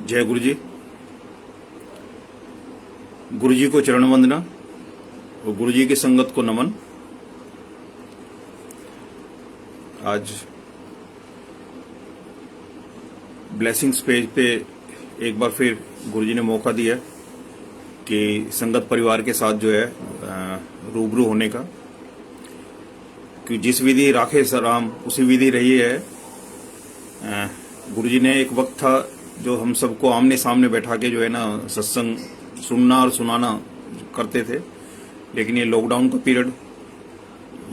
जय गुरु जी। गुरु जी को चरण वंदना और गुरु जी की संगत को नमन। आज ब्लेसिंग्स पेज पे एक बार फिर गुरु जी ने मौका दिया कि संगत परिवार के साथ जो है रूबरू होने का, कि जिस विधि राखे राम उसी विधि रही है। गुरु जी ने एक वक्त था जो हम सबको आमने सामने बैठा के जो है ना सत्संग सुनना और सुनाना करते थे, लेकिन ये लॉकडाउन का पीरियड,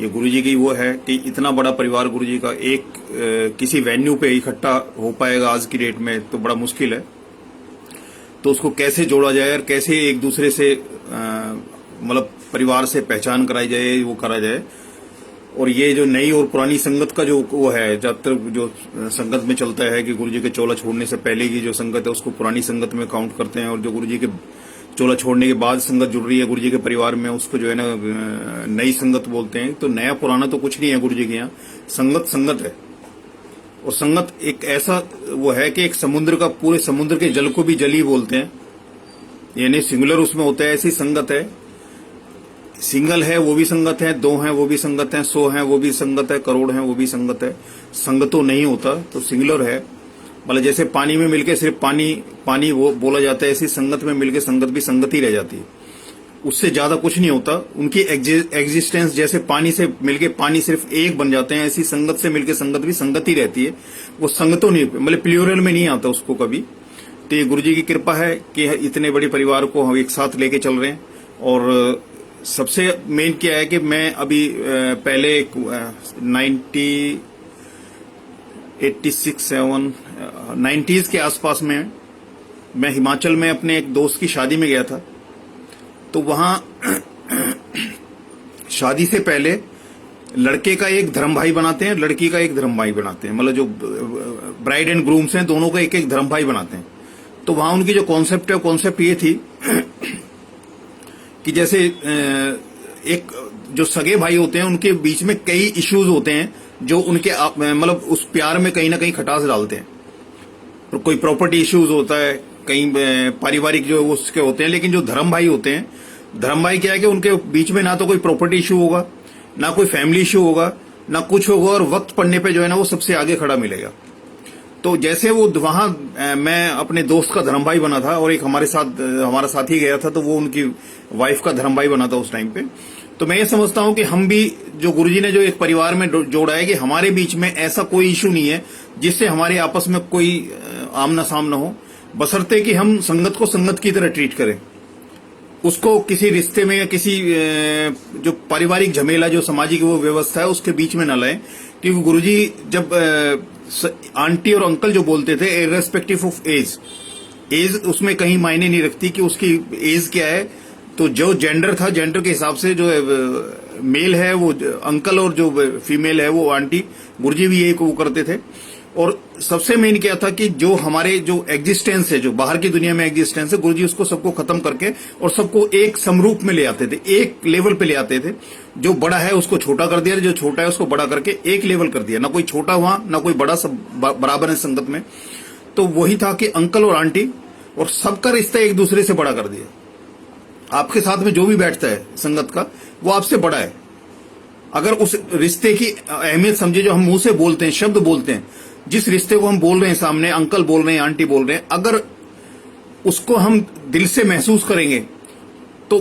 ये गुरु जी की वो है कि इतना बड़ा परिवार गुरु जी का एक किसी वेन्यू पे इकट्ठा हो पाएगा आज की डेट में तो बड़ा मुश्किल है। तो उसको कैसे जोड़ा जाए और कैसे एक दूसरे से मतलब परिवार से पहचान कराई जाए, वो करा जाए। और ये जो नई और पुरानी संगत का जो वो है, जब तक जो संगत में चलता है कि गुरु जी के चोला छोड़ने से पहले की जो संगत है उसको पुरानी संगत में काउंट करते हैं, और जो गुरु जी के चोला छोड़ने के बाद संगत जुड़ रही है गुरु जी के परिवार में उसको जो है ना नई संगत बोलते हैं। तो नया पुराना तो कुछ नहीं है गुरु जी के यहाँ, संगत संगत है। और संगत एक ऐसा वो है कि एक समुद्र का, पूरे समुद्र के जल को भी जल ही बोलते हैं, यानी सिंगुलर उसमें होता है, ऐसी संगत है। सिंगल है वो भी संगत है, दो हैं वो भी संगत है, 100 हैं वो भी संगत है, करोड़ हैं वो भी संगत है। संगतो नहीं होता तो सिंगुलर है, मतलब जैसे पानी में मिलके सिर्फ पानी पानी वो बोला जाता है, ऐसी संगत में मिलके संगत भी संगत ही रह जाती है, उससे ज्यादा कुछ नहीं होता। उनकी एग्जिस्टेंस जैसे पानी से मिलके पानी सिर्फ एक बन जाते हैं, ऐसी संगत से मिलके संगत भी संगत ही रहती है, वो संगतो नहीं, मतलब प्लूरल में नहीं आता उसको कभी। तो ये गुरु जी की कृपा है कि इतने बड़े परिवार को हम एक साथ लेके चल रहे हैं। और सबसे मेन क्या है कि मैं अभी पहले 90s के आसपास में मैं हिमाचल में अपने एक दोस्त की शादी में गया था। तो वहां शादी से पहले लड़के का एक धर्म भाई बनाते हैं, लड़की का एक धर्म भाई बनाते हैं, मतलब जो ब्राइड एंड ग्रूम्स हैं दोनों का एक एक धर्म भाई बनाते हैं। तो वहां उनकी जो कॉन्सेप्ट है, कॉन्सेप्ट ये थी कि जैसे एक जो सगे भाई होते हैं उनके बीच में कई इश्यूज होते हैं जो उनके मतलब उस प्यार में कहीं ना कहीं खटास डालते हैं। तो कोई प्रॉपर्टी इश्यूज होता है, कहीं पारिवारिक जो उसके होते हैं। लेकिन जो धर्म भाई होते हैं, धर्म भाई क्या है कि उनके बीच में ना तो कोई प्रॉपर्टी इश्यू होगा, ना कोई फैमिली इश्यू होगा, ना कुछ होगा, और वक्त पड़ने पे जो है ना वो सबसे आगे खड़ा मिलेगा। तो जैसे वो वहां मैं अपने दोस्त का धर्म भाई बना था और एक हमारा साथी गया था, तो वो उनकी वाइफ का धर्म भाई बना था उस टाइम पे। तो मैं ये समझता हूं कि हम भी जो गुरुजी ने जो एक परिवार में जोड़ा है कि हमारे बीच में ऐसा कोई इशू नहीं है जिससे हमारे आपस में कोई आमना सामना हो, बशर्ते कि हम संगत को संगत की तरह ट्रीट करें, उसको किसी रिश्ते में या किसी जो पारिवारिक झमेला जो सामाजिक वो व्यवस्था है उसके बीच में न लाएं। क्योंकि गुरुजी जब आंटी और अंकल जो बोलते थे, इर्रेस्पेक्टिव ऑफ एज उसमें कहीं मायने नहीं रखती कि उसकी एज क्या है। तो जो जेंडर था, जेंडर के हिसाब से जो मेल है वो अंकल और जो फीमेल है वो आंटी, गुरुजी भी यही वो करते थे। और सबसे मेन क्या था कि जो हमारे जो एग्जिस्टेंस है, जो बाहर की दुनिया में एग्जिस्टेंस है, गुरुजी उसको सबको खत्म करके और सबको एक समरूप में ले आते थे, एक लेवल पे ले आते थे। जो बड़ा है उसको छोटा कर दिया, जो छोटा है उसको बड़ा करके एक लेवल कर दिया, ना कोई छोटा हुआ ना कोई बड़ा, सब बराबर है संगत में। तो वही था कि अंकल और आंटी, और सबका रिश्ता एक दूसरे से बड़ा कर दिया। आपके साथ में जो भी बैठता है संगत का, वो आपसे बड़ा है। अगर उस रिश्ते की अहमियत समझे, जो हम मुंह से बोलते हैं, शब्द बोलते हैं, जिस रिश्ते को हम बोल रहे हैं, सामने अंकल बोल रहे हैं, आंटी बोल रहे हैं, अगर उसको हम दिल से महसूस करेंगे तो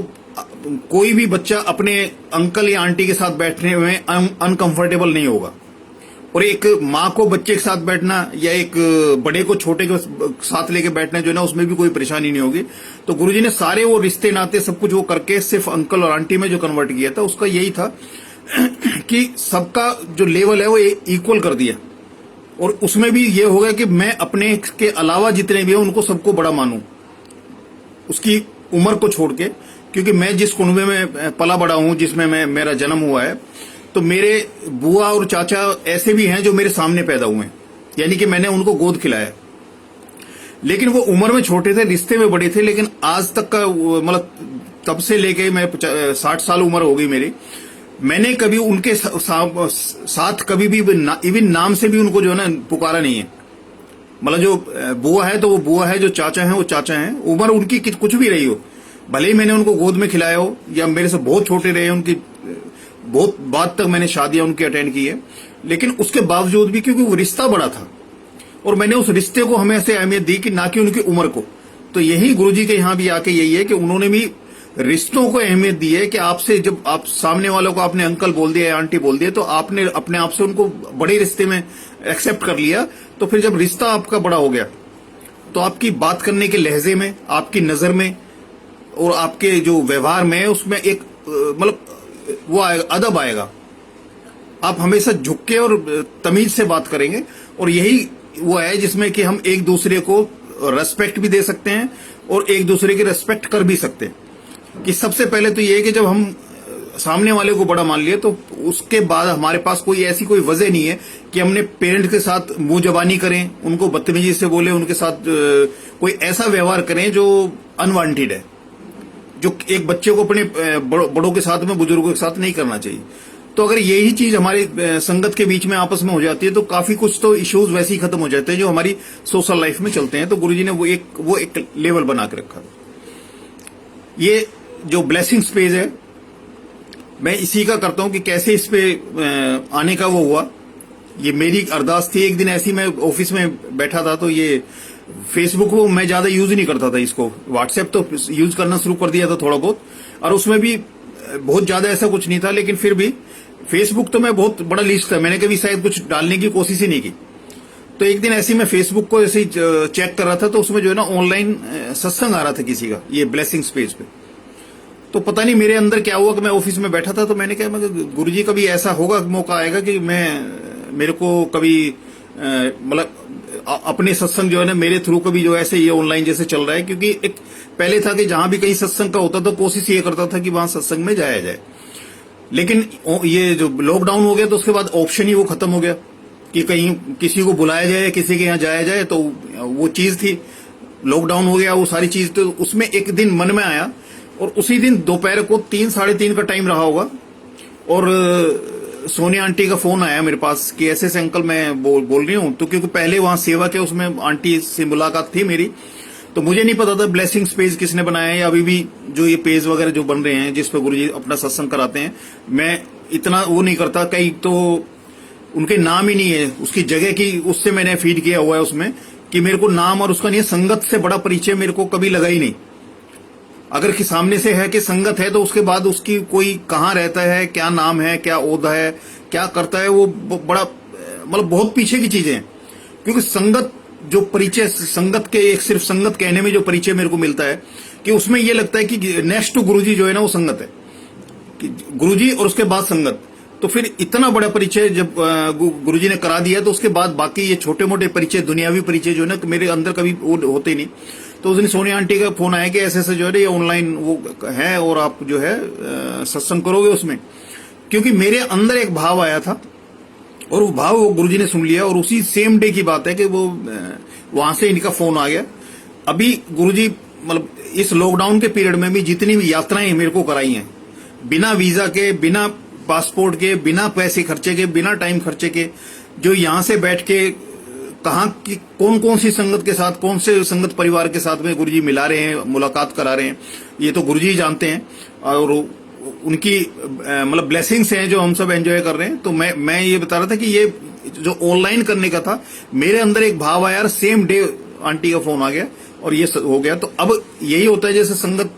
कोई भी बच्चा अपने अंकल या आंटी के साथ बैठने में अनकंफर्टेबल नहीं होगा। और एक माँ को बच्चे के साथ बैठना या एक बड़े को छोटे के साथ लेके बैठना जो है ना, उसमें भी कोई परेशानी नहीं होगी। तो गुरुजी ने सारे वो रिश्ते नाते सब कुछ वो करके सिर्फ अंकल और आंटी में जो कन्वर्ट किया था, उसका यही था कि सबका जो लेवल है वो इक्वल कर दिया। और उसमें भी ये हो गया कि मैं अपने के अलावा जितने भी हैं उनको सबको बड़ा मानूं, उसकी उम्र को छोड़ के। क्योंकि मैं जिस कुनबे में पला बड़ा हूं, जिसमें मेरा जन्म हुआ है, तो मेरे बुआ और चाचा ऐसे भी हैं जो मेरे सामने पैदा हुए हैं, यानी कि मैंने उनको गोद खिलाया। लेकिन वो उम्र में छोटे थे, रिश्ते में बड़े थे। लेकिन आज तक का मतलब तब से लेके मैं 60 साल उम्र हो गई मेरी, मैंने कभी उनके साथ कभी भी इवन नाम से भी उनको जो है ना पुकारा नहीं है। मतलब जो बुआ है तो वो बुआ है, जो चाचा है वो चाचा है, उम्र उनकी कुछ भी रही हो, भले ही मैंने उनको गोद में खिलाया हो या मेरे से बहुत छोटे रहे, उनकी बहुत बाद तक मैंने शादियां उनकी अटेंड की है, लेकिन उसके बावजूद भी क्योंकि वो रिश्ता बड़ा था और मैंने उस रिश्ते को हमेशा अहमियत दी कि ना कि उनकी उम्र को। तो यही गुरुजी के यहाँ भी आके यही है कि उन्होंने भी रिश्तों को अहमियत दी है कि आपसे जब आप सामने वालों को आपने अंकल बोल दिया या आंटी बोल दिया तो आपने अपने आप से उनको बड़े रिश्ते में एक्सेप्ट कर लिया। तो फिर जब रिश्ता आपका बड़ा हो गया तो आपकी बात करने के लहजे में, आपकी नजर में और आपके जो व्यवहार में उसमें एक मतलब वो आएगा, अदब आएगा। आप हमेशा झुक के और तमीज से बात करेंगे और यही वो है जिसमें कि हम एक दूसरे को रेस्पेक्ट भी दे सकते हैं और एक दूसरे की रेस्पेक्ट कर भी सकते हैं। कि सबसे पहले तो ये है कि जब हम सामने वाले को बड़ा मान लिए तो उसके बाद हमारे पास कोई ऐसी कोई वजह नहीं है कि हमने पेरेंट के साथ मुंह जबानी करें, उनको बदतमीजी से बोले, उनके साथ कोई ऐसा व्यवहार करें जो अनवांटेड है, जो एक बच्चे को अपने बड़ों के साथ में, बुजुर्गों के साथ नहीं करना चाहिए। तो अगर यही चीज हमारी संगत के बीच में आपस में हो जाती है तो काफी कुछ तो इश्यूज वैसे ही खत्म हो जाते हैं जो हमारी सोशल लाइफ में चलते हैं। तो गुरुजी ने वो एक लेवल बना के रखा। ये जो ब्लेसिंग स्पेस है मैं इसी का करता हूं कि कैसे इस पे आने का वो हुआ। ये मेरी अरदास थी। एक दिन ऐसी मैं ऑफिस में बैठा था तो ये फेसबुक को मैं ज्यादा यूज नहीं करता था, इसको व्हाट्सएप तो यूज करना शुरू कर दिया था थोड़ा बहुत, और उसमें भी बहुत ज्यादा ऐसा कुछ नहीं था, लेकिन फिर भी फेसबुक तो मैं बहुत बड़ा लिस्ट था, मैंने कभी शायद कुछ डालने की कोशिश ही नहीं की। तो एक दिन ऐसे मैं फेसबुक को ऐसे ही चेक कर रहा था तो उसमें जो है ना ऑनलाइन सत्संग आ रहा था किसी का, ये ब्लेसिंग पेज पे। तो पता नहीं मेरे अंदर क्या हुआ कि मैं ऑफिस में बैठा था तो मैंने कहा गुरुजी कभी ऐसा होगा, मौका आएगा कि मेरे को कभी मतलब अपने सत्संग जो है ना मेरे थ्रू कभी जो ऐसे ये ऑनलाइन जैसे चल रहा है। क्योंकि एक पहले था कि जहां भी कहीं सत्संग का होता तो कोशिश ये करता था कि वहां सत्संग में जाया जाए, लेकिन ये जो लॉकडाउन हो गया तो उसके बाद ऑप्शन ही वो खत्म हो गया कि कहीं किसी को बुलाया जाए, किसी के यहाँ जाया जाए। तो वो चीज थी, लॉकडाउन हो गया वो सारी चीज। तो उसमें एक दिन मन में आया और उसी दिन दोपहर को 3-3:30 का टाइम रहा होगा और सोनिया आंटी का फोन आया मेरे पास कि ऐसे अंकल मैं बोल रही हूँ। तो क्योंकि पहले वहां सेवा के उसमें आंटी से मुलाकात थी मेरी, तो मुझे नहीं पता था ब्लेसिंग पेज किसने बनाया है या अभी भी जो ये पेज वगैरह जो बन रहे हैं जिस पे गुरुजी अपना सत्संग कराते हैं, मैं इतना वो नहीं करता। कई तो उनके नाम ही नहीं है, उसकी जगह की उससे मैंने फीड किया हुआ है उसमें कि मेरे को नाम और उसका नहीं है, संगत से बड़ा परिचय मेरे को कभी लगा ही नहीं। अगर कि सामने से है कि संगत है तो उसके बाद उसकी कोई कहाँ रहता है, क्या नाम है, क्या ओहदा है, क्या करता है, वो बड़ा मतलब बहुत पीछे की चीजें हैं। क्योंकि संगत जो परिचय, संगत के एक सिर्फ संगत कहने में जो परिचय मेरे को मिलता है कि उसमें ये लगता है कि नेक्स्ट टू गुरुजी जो है ना वो संगत है, कि गुरुजी और उसके बाद संगत। तो फिर इतना बड़ा परिचय जब गुरुजी ने करा दिया तो उसके बाद बाकी ये छोटे मोटे परिचय, दुनियावी परिचय जो है ना मेरे अंदर कभी वो होते नहीं। तो उस दिन सोनिया आंटी का फोन आया कि ऐसे ऐसे जो है ये ऑनलाइन वो है और आप जो है सत्संग करोगे उसमें। क्योंकि मेरे अंदर एक भाव आया था और वो भाव वो गुरुजी ने सुन लिया और उसी सेम डे की बात है कि वो वहां से इनका फोन आ गया। अभी गुरुजी मतलब इस लॉकडाउन के पीरियड में भी जितनी भी यात्राएं मेरे को कराई हैं, बिना वीजा के, बिना पासपोर्ट के, बिना पैसे खर्चे के, बिना टाइम खर्चे के, जो यहां से बैठ के कहाँ की कौन कौन सी संगत के साथ, कौन से संगत परिवार के साथ में गुरुजी मिला रहे हैं, मुलाकात करा रहे हैं, ये तो गुरुजी जानते हैं। और उनकी मतलब ब्लेसिंग्स हैं जो हम सब एंजॉय कर रहे हैं। तो मैं ये बता रहा था कि ये जो ऑनलाइन करने का था मेरे अंदर एक भाव आया, सेम डे आंटी का फोन आ गया और ये हो गया। तो अब यही होता है जैसे संगत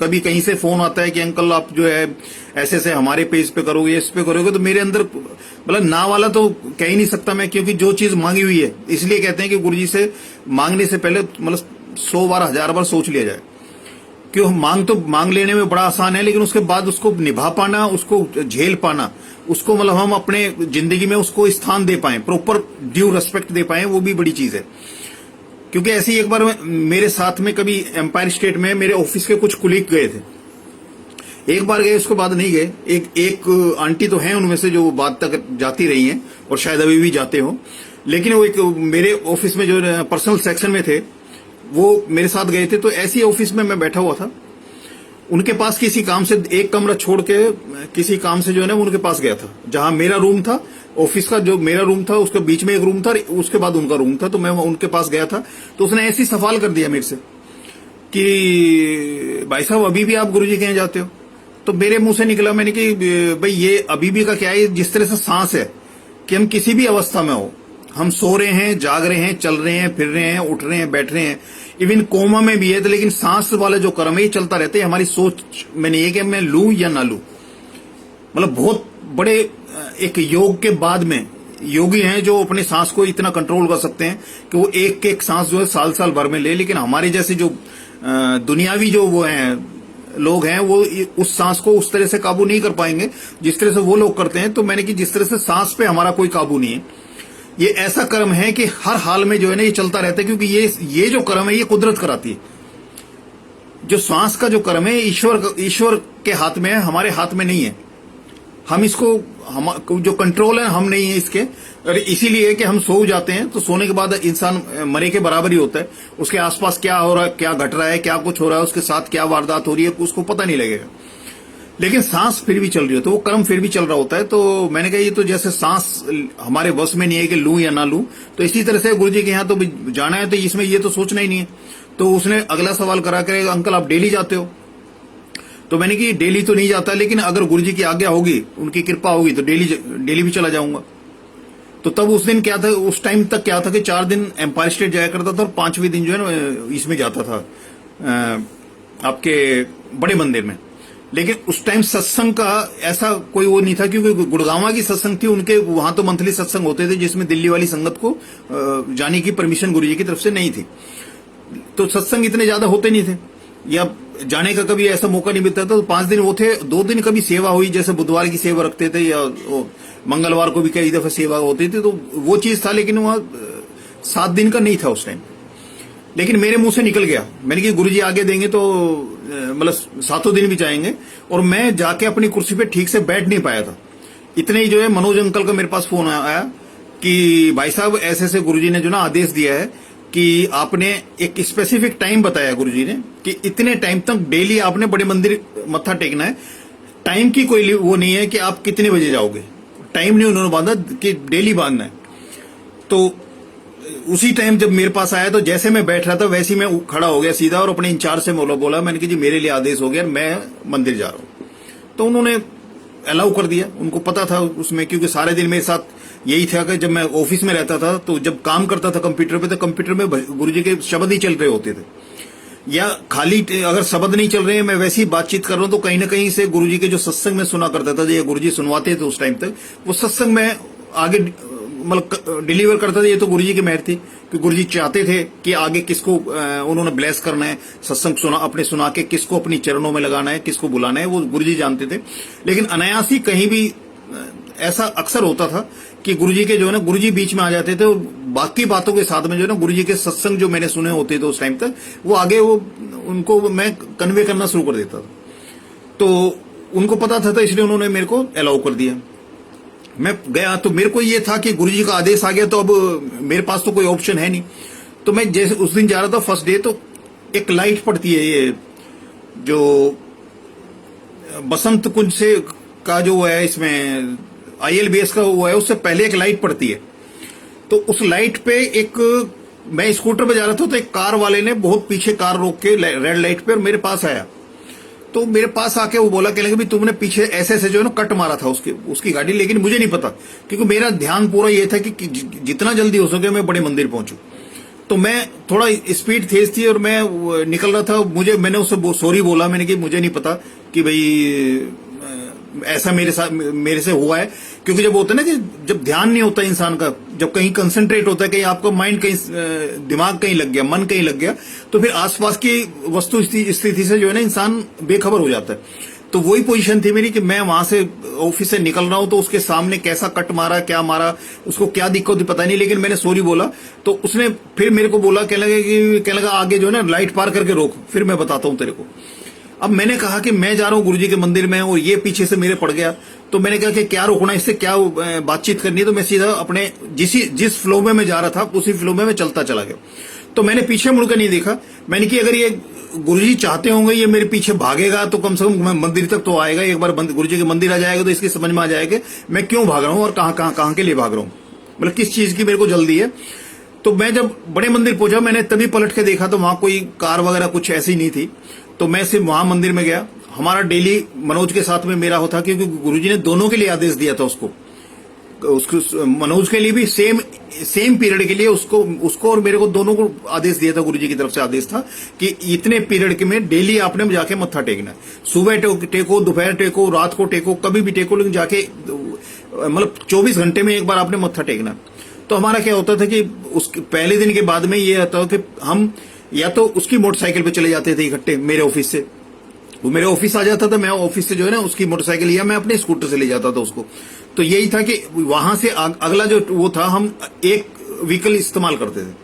कभी कहीं से फोन आता है कि अंकल आप जो है ऐसे ऐसे हमारे पेज पे करोगे, इस पे करोगे, तो मेरे अंदर मतलब ना वाला तो कह ही नहीं सकता मैं, क्योंकि जो चीज मांगी हुई है। इसलिए कहते हैं कि गुरुजी से मांगने से पहले मतलब 100 बार 1000 बार सोच लिया जाए। क्यों मांग लेने में बड़ा आसान है, लेकिन उसके बाद उसको निभा पाना, उसको झेल पाना, उसको मतलब हम अपने जिंदगी में उसको स्थान दे पाए, प्रॉपर ड्यू रेस्पेक्ट दे पाए, वो भी बड़ी चीज है। क्योंकि ऐसे ही एक बार मेरे साथ में कभी एम्पायर स्टेट में मेरे ऑफिस के कुछ कुलीग गए थे, एक बार गए उसके बाद नहीं गए। एक आंटी तो हैं उनमें से जो बाद तक जाती रही हैं और शायद अभी भी जाते हो, लेकिन वो एक मेरे ऑफिस में जो पर्सनल सेक्शन में थे वो मेरे साथ गए थे। तो ऐसी ऑफिस में मैं बैठा हुआ था उनके पास किसी काम से, एक कमरा छोड़ के किसी काम से जो है ना उनके पास गया था, जहां मेरा रूम था, ऑफिस का जो मेरा रूम था उसके बीच में एक रूम था, उसके बाद उनका रूम था, तो मैं उनके पास गया था। तो उसने ऐसी सवाल कर दिया मेरे से कि भाई साहब अभी भी आप गुरुजी के यहाँ जाते हो? तो मेरे मुंह से निकला, मैंने कि भाई ये अभी भी का क्या है, जिस तरह से सांस है कि हम किसी भी अवस्था में हो, हम सो रहे हैं, जाग रहे हैं, चल रहे हैं, फिर रहे हैं, उठ रहे हैं, बैठ रहे हैं, इवन कोमा में भी है, तो लेकिन सांस वाला जो कर्म है ये चलता रहता है। हमारी सोच में नहीं है कि मैं लूं या ना लूं। मतलब बहुत बड़े एक योग के बाद में योगी हैं जो अपने सांस को इतना कंट्रोल कर सकते हैं कि वो एक एक सांस जो है साल साल भर में ले। लेकिन हमारे जैसे जो दुनियावी जो वो हैं लोग हैं, वो उस सांस को उस तरह से काबू नहीं कर पाएंगे जिस तरह से वो लोग करते हैं। तो मैंने कि जिस तरह से सांस पे हमारा कोई काबू नहीं है, ये ऐसा कर्म है कि हर हाल में जो है ना ये चलता रहता है, क्योंकि ये जो कर्म है ये कुदरत कराती है। जो श्वास का जो कर्म है ईश्वर के हाथ में है, हमारे हाथ में नहीं है। हम इसको हम जो कंट्रोल है हम नहीं है इसके। और इसीलिए कि हम सो जाते हैं तो सोने के बाद इंसान मरे के बराबर ही होता है। उसके आसपास क्या हो रहा है, क्या घट रहा है, क्या कुछ हो रहा है, उसके साथ क्या वारदात हो रही है, उसको पता नहीं लगेगा। लेकिन सांस फिर भी चल रही हो तो वो कर्म फिर भी चल रहा होता है। तो मैंने कहा ये तो जैसे सांस हमारे बस में नहीं है कि लूं या ना लूं, तो इसी तरह से गुरुजी के यहाँ तो जाना है तो इसमें ये तो सोचना ही नहीं है। तो उसने अगला सवाल करा करे, अंकल आप डेली जाते हो? तो मैंने कि डेली तो नहीं जाता, लेकिन अगर गुरुजी की आज्ञा होगी, उनकी कृपा होगी तो डेली भी चला जाऊंगा। तो तब उस दिन क्या था, उस टाइम तक क्या था कि 4 दिन एम्पायर स्टेट जाया करता था और 5वें दिन जो है ना इसमें जाता था आपके बड़े मंदिर में। लेकिन उस टाइम सत्संग का ऐसा कोई वो नहीं था, क्योंकि गुड़गांव की सत्संग थी उनके, वहां तो मंथली सत्संग होते थे जिसमें दिल्ली वाली संगत को जाने की परमिशन गुरुजी की तरफ से नहीं थी। तो सत्संग इतने ज्यादा होते नहीं थे या जाने का कभी ऐसा मौका नहीं मिलता था। तो 5 दिन वो थे, 2 दिन कभी सेवा हुई, जैसे बुधवार की सेवा रखते थे या मंगलवार को भी कई दफा सेवा होती थी, तो वो चीज था। लेकिन वहां 7 दिन का नहीं था उस टाइम। लेकिन मेरे मुंह से निकल गया, मैंने कि गुरुजी आगे देंगे तो मतलब 7 दिन भी जाएंगे। और मैं जाके अपनी कुर्सी पे ठीक से बैठ नहीं पाया था। इतने ही जो है मनोज अंकल का मेरे पास फोन आया कि भाई साहब ऐसे ऐसे गुरुजी ने जो ना आदेश दिया है कि आपने एक स्पेसिफिक टाइम बताया गुरुजी ने कि इतने टाइम तक डेली आपने बड़े मंदिर मत्था टेकना है। टाइम की कोई वो नहीं है कि आप कितने बजे जाओगे, टाइम नहीं उन्होंने बांधा कि डेली बांधना है। तो उसी टाइम जब मेरे पास आया तो जैसे मैं बैठ रहा था वैसे ही मैं खड़ा हो गया सीधा और अपने इंचार्ज से बोला मैंने कि जी मेरे लिए आदेश हो गया, मैं मंदिर जा रहा हूं। तो उन्होंने अलाउ कर दिया, उनको पता था उसमें, क्योंकि सारे दिन मेरे साथ यही था कि जब मैं ऑफिस में रहता था तो जब काम करता था कंप्यूटर पे, तो कंप्यूटर में गुरुजी के शब्द ही चल रहे होते थे, या खाली अगर शब्द नहीं चल रहे हैं मैं वैसे ही बातचीत कर रहा हूं तो कहीं ना कहीं से गुरुजी के जो सत्संग में सुना करता था, जो गुरुजी सुनवाते थे उस टाइम तक, वो सत्संग में आगे मतलब डिलीवर करता था। ये तो गुरुजी की मेहर थी कि गुरुजी चाहते थे कि आगे किसको उन्होंने ब्लेस करना है, सत्संग सुना के किसको अपनी चरणों में लगाना है, किसको बुलाना है, वो गुरुजी जानते थे। लेकिन अनायासी कहीं भी ऐसा अक्सर होता था कि गुरुजी के जो है ना गुरुजी बीच में आ जाते थे और बाकी बातों के साथ में जो है ना गुरुजी के सत्संग जो मैंने सुने होते थे उस टाइम तक, वो आगे वो उनको मैं कन्वे करना शुरू कर देता था। तो उनको पता था, इसलिए उन्होंने मेरे को अलाउ कर दिया। मैं गया तो मेरे को ये था कि गुरुजी का आदेश आ गया तो अब मेरे पास तो कोई ऑप्शन है नहीं। तो मैं जैसे उस दिन जा रहा था फर्स्ट डे, तो एक लाइट पड़ती है, ये जो बसंत कुंज से का जो है इसमें ILBS का वो है, उससे पहले एक लाइट पड़ती है। तो उस लाइट पे एक मैं स्कूटर पे जा रहा था तो एक कार वाले ने बहुत पीछे कार रोक के रेड लाइट पे और मेरे पास आया। तो मेरे पास आके वो बोला, कहने लगे तुमने पीछे ऐसे ऐसे जो है ना कट मारा था उसकी गाड़ी, लेकिन मुझे नहीं पता क्योंकि मेरा ध्यान पूरा ये था कि जितना जल्दी हो सके मैं बड़े मंदिर पहुंचूं। तो मैं थोड़ा स्पीड तेज थी और मैं निकल रहा था। मैंने उससे सॉरी बोला, मैंने कि मुझे नहीं पता कि भाई ऐसा मेरे से हुआ है। क्योंकि जब होता है ना कि जब ध्यान नहीं होता इंसान का, जब कहीं कंसंट्रेट होता है, कहीं आपका माइंड कहीं दिमाग कहीं लग गया, मन कहीं लग गया, तो फिर आसपास की वस्तु स्थिति से जो है ना इंसान बेखबर हो जाता है। तो वही पोजीशन थी मेरी कि मैं वहां से ऑफिस से निकल रहा हूं तो उसके सामने कैसा कट मारा, क्या मारा, उसको क्या दिक्कत थी पता नहीं, लेकिन मैंने सॉरी बोला। तो उसने फिर मेरे को बोला, कहने लगा आगे जो है ना लाइट पार करके रोक, फिर मैं बताता हूं तेरे को। अब मैंने कहा कि मैं जा रहा हूँ गुरुजी के मंदिर में और ये पीछे से मेरे पड़ गया, तो मैंने कहा कि क्या रोकना, इससे क्या बातचीत करनी है। तो मैं सीधा अपने जिस फ्लो में मैं जा रहा था उसी फ्लो में मैं चलता चला गया। तो मैंने पीछे मुड़कर नहीं देखा। मैंने कि अगर ये गुरुजी चाहते होंगे ये मेरे पीछे भागेगा तो कम से कम मंदिर तक तो आएगा, एक बार गुरुजी के मंदिर आ जाएगा तो इसकी समझ में आ जाएगा मैं क्यों भाग रहा हूँ और कहां के लिए भाग रहा हूँ, मतलब किस चीज की मेरे को जल्दी है। तो मैं जब बड़े मंदिर पहुंचा मैंने तभी पलट के देखा तो वहां कोई कार वगैरह कुछ ऐसी नहीं थी। तो मैं सिर्फ वहां मंदिर में गया। हमारा डेली मनोज के साथ में मेरा होता, क्योंकि गुरुजी ने दोनों के लिए आदेश दिया था उसको मनोज के लिए भी सेम पीरियड के लिए उसको और मेरे को दोनों को आदेश दिया था। गुरुजी की तरफ से आदेश था कि इतने पीरियड के में डेली आपने जाके मत्था टेकना, सुबह टेको, दोपहर टेको, रात को टेको, कभी भी टेको, लेकिन जाके मतलब 24 घंटे में एक बार आपने मत्था टेकना। तो हमारा क्या होता था कि उस पहले दिन के बाद में ये आता कि हम या तो उसकी मोटरसाइकिल पे चले जाते थे इकट्ठे मेरे ऑफिस से, वो मेरे ऑफिस आ जाता था, मैं ऑफिस से जो है ना उसकी मोटरसाइकिल या मैं अपने स्कूटर से ले जाता था उसको। तो यही था कि वहां से अगला जो वो था हम एक व्हीकल इस्तेमाल करते थे।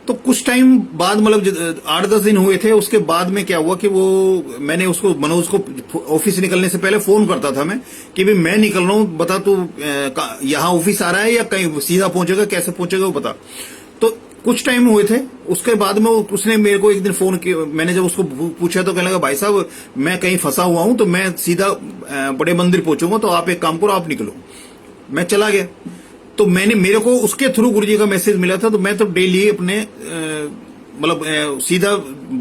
तो कुछ टाइम बाद मतलब 8-10 दिन हुए थे, उसके बाद में क्या हुआ कि वो मैंने उसको मनोज को ऑफिस निकलने से पहले फोन करता था मैं कि भाई मैं निकल रहा हूं, बता तू यहाँ ऑफिस आ रहा है या कहीं सीधा पहुंचेगा, कैसे पहुंचेगा वो बता। तो कुछ टाइम हुए थे, उसके बाद में उसने मेरे को एक दिन फोन किया। मैंने जब उसको पूछा तो कहने लगा भाई साहब मैं कहीं फंसा हुआ हूं तो मैं सीधा बड़े मंदिर पहुंचूंगा, तो आप एक काम करो आप निकलो। मैं चला गया। तो मेरे को उसके थ्रू गुरुजी का मैसेज मिला था, तो मैं तो डेली अपने मतलब सीधा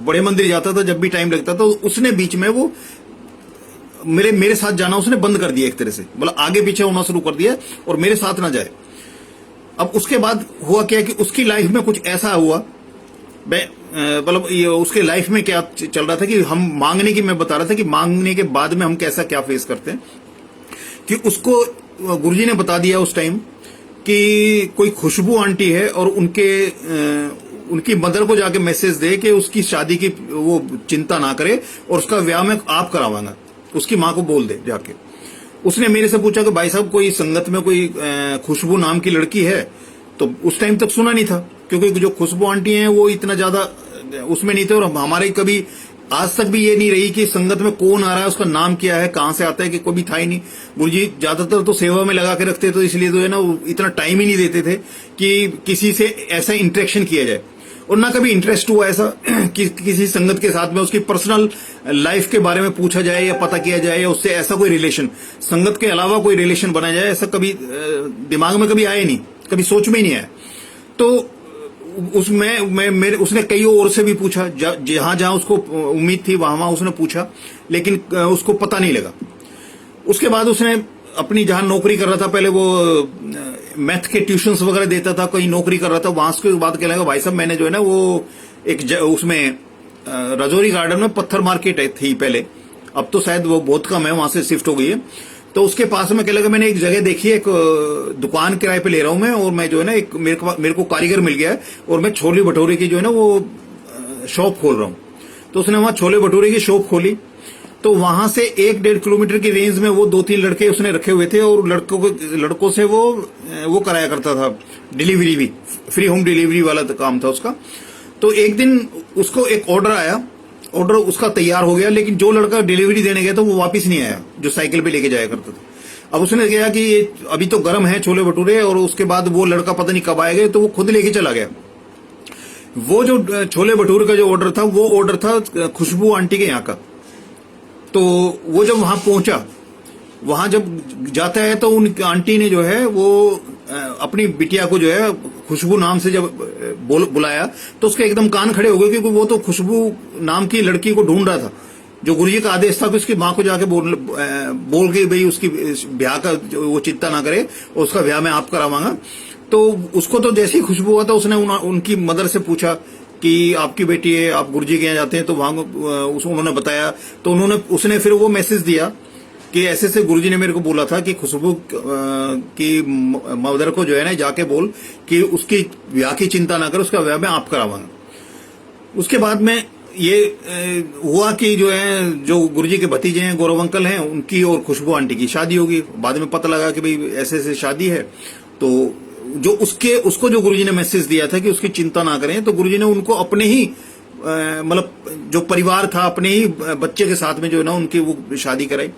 बड़े मंदिर जाता था जब भी टाइम लगता था। उसने बीच में वो मेरे साथ जाना उसने बंद कर दिया एक तरह से, मतलब आगे पीछे होना शुरू कर दिया और मेरे साथ ना जाए। अब उसके बाद हुआ क्या कि उसकी लाइफ में कुछ ऐसा हुआ, मतलब उसके लाइफ में क्या चल रहा था कि हम मांगने की, मैं बता रहा था कि मांगने के बाद में हम कैसा क्या फेस करते हैं, कि उसको गुरुजी ने बता दिया उस टाइम कि कोई खुशबू आंटी है और उनकी मदर को जाके मैसेज दे कि उसकी शादी की वो चिंता ना करे और उसका ब्याह मैं आप करावांगा, उसकी मां को बोल दे जाके। उसने मेरे से पूछा कि भाई साहब कोई संगत में कोई खुशबू नाम की लड़की है, तो उस टाइम तक सुना नहीं था क्योंकि जो खुशबू आंटी हैं वो इतना ज्यादा उसमें नहीं थे और हमारे कभी आज तक भी ये नहीं रही कि संगत में कौन आ रहा है, उसका नाम क्या है, कहां से आता है, कि कोई था ही नहीं। गुरुजी ज्यादातर तो सेवा में लगा के रखते, तो इसलिए तो है ना इतना टाइम ही नहीं देते थे कि किसी से ऐसा इंटरेक्शन किया जाए, और ना कभी इंटरेस्ट हुआ ऐसा कि किसी संगत के साथ में उसकी पर्सनल लाइफ के बारे में पूछा जाए या पता किया जाए या उससे ऐसा कोई रिलेशन, संगत के अलावा कोई रिलेशन बनाया जाए, ऐसा कभी दिमाग में कभी आया नहीं, कभी सोच में ही नहीं आया। तो उसमें उसने कई और से भी पूछा, जहां जहां उसको उम्मीद थी वहां वहां उसने पूछा, लेकिन उसको पता नहीं लगा। उसके बाद उसने अपनी जहां नौकरी कर रहा था, पहले वो मैथ के ट्यूशंस वगैरह देता था, कहीं नौकरी कर रहा था, वहां के बाद कहने लगा भाई साहब मैंने जो है ना वो उसमें राजौरी गार्डन में पत्थर मार्केट थी पहले, अब तो शायद वो बहुत कम है, वहां से शिफ्ट हो गई है। तो उसके पास में कह लगा मैंने एक जगह देखी है, एक दुकान किराए पे ले रहा हूं मैं, और मैं जो है ना एक मेरे को कारीगर मिल गया है और मैं छोले भटूरे की जो है ना वो शॉप खोल रहा हूं। तो उसने वहां छोले भटूरे की शॉप खोली। तो वहां से 1-1.5 किलोमीटर की रेंज में वो 2-3 लड़के उसने रखे हुए थे और लड़कों से वो कराया करता था डिलीवरी भी, फ्री होम डिलीवरी वाला काम था उसका। तो एक दिन उसको एक ऑर्डर आया, ऑर्डर उसका तैयार हो गया, लेकिन जो लड़का डिलीवरी देने गया था वो वापस नहीं आया, जो साइकिल पे लेके जाया करता था। अब उसने कहा कि अभी तो गर्म है छोले भटूरे, और उसके बाद वो लड़का पता नहीं कब आएगा, तो वो खुद लेके चला गया। वो जो छोले भटूरे का जो ऑर्डर था वो ऑर्डर था खुशबू आंटी के यहाँ का। तो वो जब वहां पहुंचा, वहां जब जाता है तो उन आंटी ने जो है वो अपनी बिटिया को जो है खुशबू नाम से जब बुलाया तो उसके एकदम कान खड़े हो गए, क्योंकि वो तो खुशबू नाम की लड़की को ढूंढ रहा था। जो गुरुजी का आदेश था कि उसकी मां को जाके बोल के भाई उसकी ब्याह का वो चिंता ना करे और उसका ब्याह मैं आप करावांगा। तो उसको तो जैसे ही खुशबू हुआ था उसने उनकी मदर से पूछा कि आपकी बेटी है, आप गुरुजी के यहाँ जाते हैं, तो वहां उन्होंने बताया। तो उसने फिर वो मैसेज दिया कि ऐसे से गुरुजी ने मेरे को बोला था कि खुशबू की मदर को जो है ना जाके बोल कि उसकी ब्याह की चिंता ना कर, उसका ब्याह मैं आप करावांगा। उसके बाद में ये हुआ कि जो गुरुजी के भतीजे हैं गौरव अंकल हैं, उनकी और खुशबू आंटी की शादी होगी। बाद में पता लगा कि भाई ऐसे ऐसे शादी है। तो जो उसको जो गुरुजी ने मैसेज दिया था कि उसकी चिंता ना करें, तो गुरुजी ने उनको अपने ही मतलब जो परिवार था अपने ही बच्चे के साथ में जो है ना उनकी वो शादी कराई।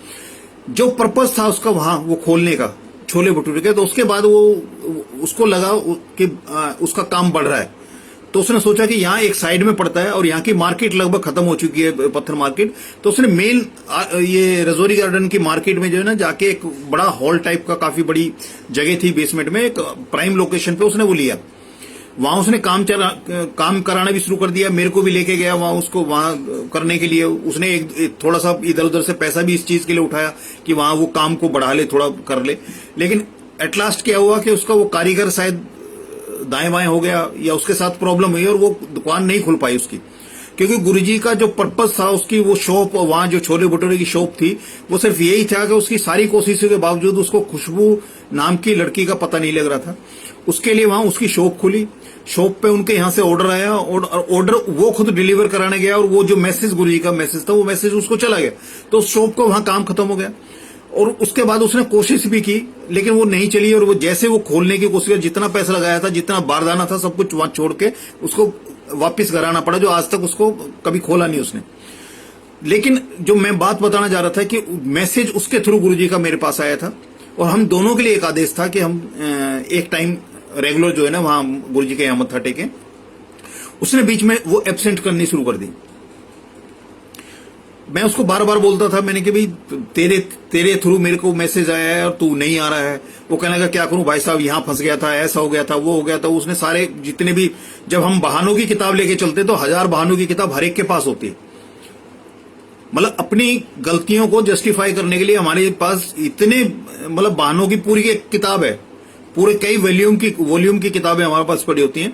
जो पर्पस था उसका वहां वो खोलने का छोले भटूरे का, तो उसके बाद वो उसको लगा कि उसका काम बढ़ रहा है, तो उसने सोचा कि यहाँ एक साइड में पड़ता है और यहाँ की मार्केट लगभग खत्म हो चुकी है, पत्थर मार्केट। तो उसने मेन ये रजौरी गार्डन की मार्केट में जो है ना जाके एक बड़ा हॉल टाइप का काफी बड़ी जगह थी बेसमेंट में, एक प्राइम लोकेशन पे उसने वो लिया। वहां उसने काम कराना भी शुरू कर दिया, मेरे को भी लेके गया वहां, उसको वहां करने के लिए उसने एक थोड़ा सा इधर उधर से पैसा भी इस चीज के लिए उठाया कि वहां वो काम को बढ़ा ले, थोड़ा कर ले। लेकिन एट लास्ट क्या हुआ कि उसका वो कारीगर शायद दाएं बाएं हो गया या उसके साथ प्रॉब्लम हुई और वो दुकान नहीं खुल पाई उसकी, क्योंकि गुरुजी का जो पर्पस था उसकी वो शॉप, वहां जो छोले भटूरे की शॉप थी, वो सिर्फ यही था कि उसकी सारी कोशिशों के बावजूद उसको खुशबू नाम की लड़की का पता नहीं लग रहा था। उसके लिए वहां उसकी शॉप खुली, शॉप पे उनके यहां से ऑर्डर आया, ऑर्डर वो खुद डिलीवर कराने गया और वो जो मैसेज गुरुजी का मैसेज था वो मैसेज उसको चला गया, तो उस शॉप का वहां काम खत्म हो गया। और उसके बाद उसने कोशिश भी की लेकिन वो नहीं चली, और वो जैसे वो खोलने की कोशिश, जितना पैसा लगाया था, जितना बारदाना था, सब कुछ वहां छोड़ के उसको वापस कराना पड़ा, जो आज तक उसको कभी खोला नहीं उसने। लेकिन जो मैं बात बताना जा रहा था कि मैसेज उसके थ्रू गुरुजी का मेरे पास आया था और हम दोनों के लिए एक आदेश था कि हम एक टाइम रेगुलर जो है ना वहां गुरुजी के यहाँ मत्था टेकें। उसने बीच में वो एब्सेंट करनी शुरू कर दी। मैं उसको बार बार बोलता था, मैंने कि भाई तेरे थ्रू मेरे को मैसेज आया है और तू नहीं आ रहा है। वो कहने लगा क्या करूं भाई साहब, यहां फंस गया था, ऐसा हो गया था, वो हो गया था। उसने सारे जितने भी, जब हम बहानों की किताब लेके चलते तो 1000 बहानों की किताब हर एक के पास होती है। मतलब अपनी गलतियों को जस्टिफाई करने के लिए हमारे पास इतने मतलब बहानों की पूरी एक किताब है, पूरे कई वॉल्यूम की किताबें हमारे पास पड़ी होती हैं,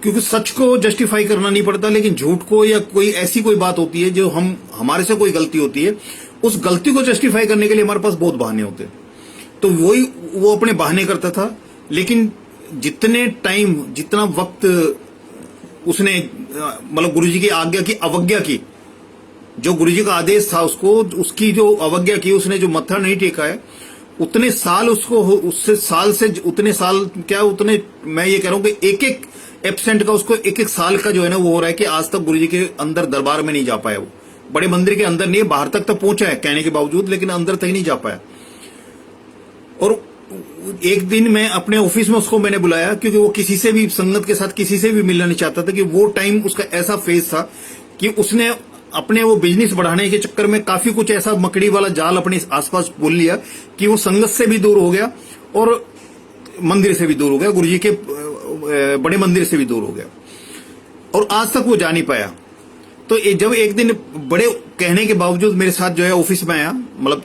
क्योंकि सच को जस्टिफाई करना नहीं पड़ता, लेकिन झूठ को या कोई ऐसी कोई बात होती है जो हमारे से कोई गलती होती है, उस गलती को जस्टिफाई करने के लिए हमारे पास बहुत बहाने होते हैं। तो वो अपने बहाने करता था। लेकिन जितने टाइम, जितना वक्त उसने मतलब गुरुजी की आज्ञा की अवज्ञा की, जो गुरुजी का आदेश था उसको, उसकी जो अवज्ञा की, उसने जो मत्था नहीं टेका है, उतने साल उसको, उससे साल से उतने साल क्या, उतने मैं ये कह रहा हूं कि एक एक एब्सेंट का उसको एक एक साल का जो है ना वो हो रहा है कि आज तक गुरुजी के अंदर दरबार में नहीं जा पाया। वो बड़े मंदिर के अंदर नहीं, बाहर तक तो पहुंचा है कहने के बावजूद, लेकिन अंदर तक नहीं जा पाया। और एक दिन मैं अपने ऑफिस में उसको मैंने बुलाया, क्योंकि वो किसी से भी, संगत के साथ किसी से भी मिलना नहीं चाहता था, कि वो टाइम उसका ऐसा फेज था कि उसने अपने वो बिजनेस बढ़ाने के चक्कर में काफी कुछ ऐसा मकड़ी वाला जाल अपने आसपास बोल लिया कि वो संगत से भी दूर हो गया और मंदिर से भी दूर हो गया, गुरुजी के बड़े मंदिर से भी दूर हो गया, और आज तक वो जा नहीं पाया। तो जब एक दिन बड़े कहने के बावजूद मेरे साथ जो है ऑफिस में आया, मतलब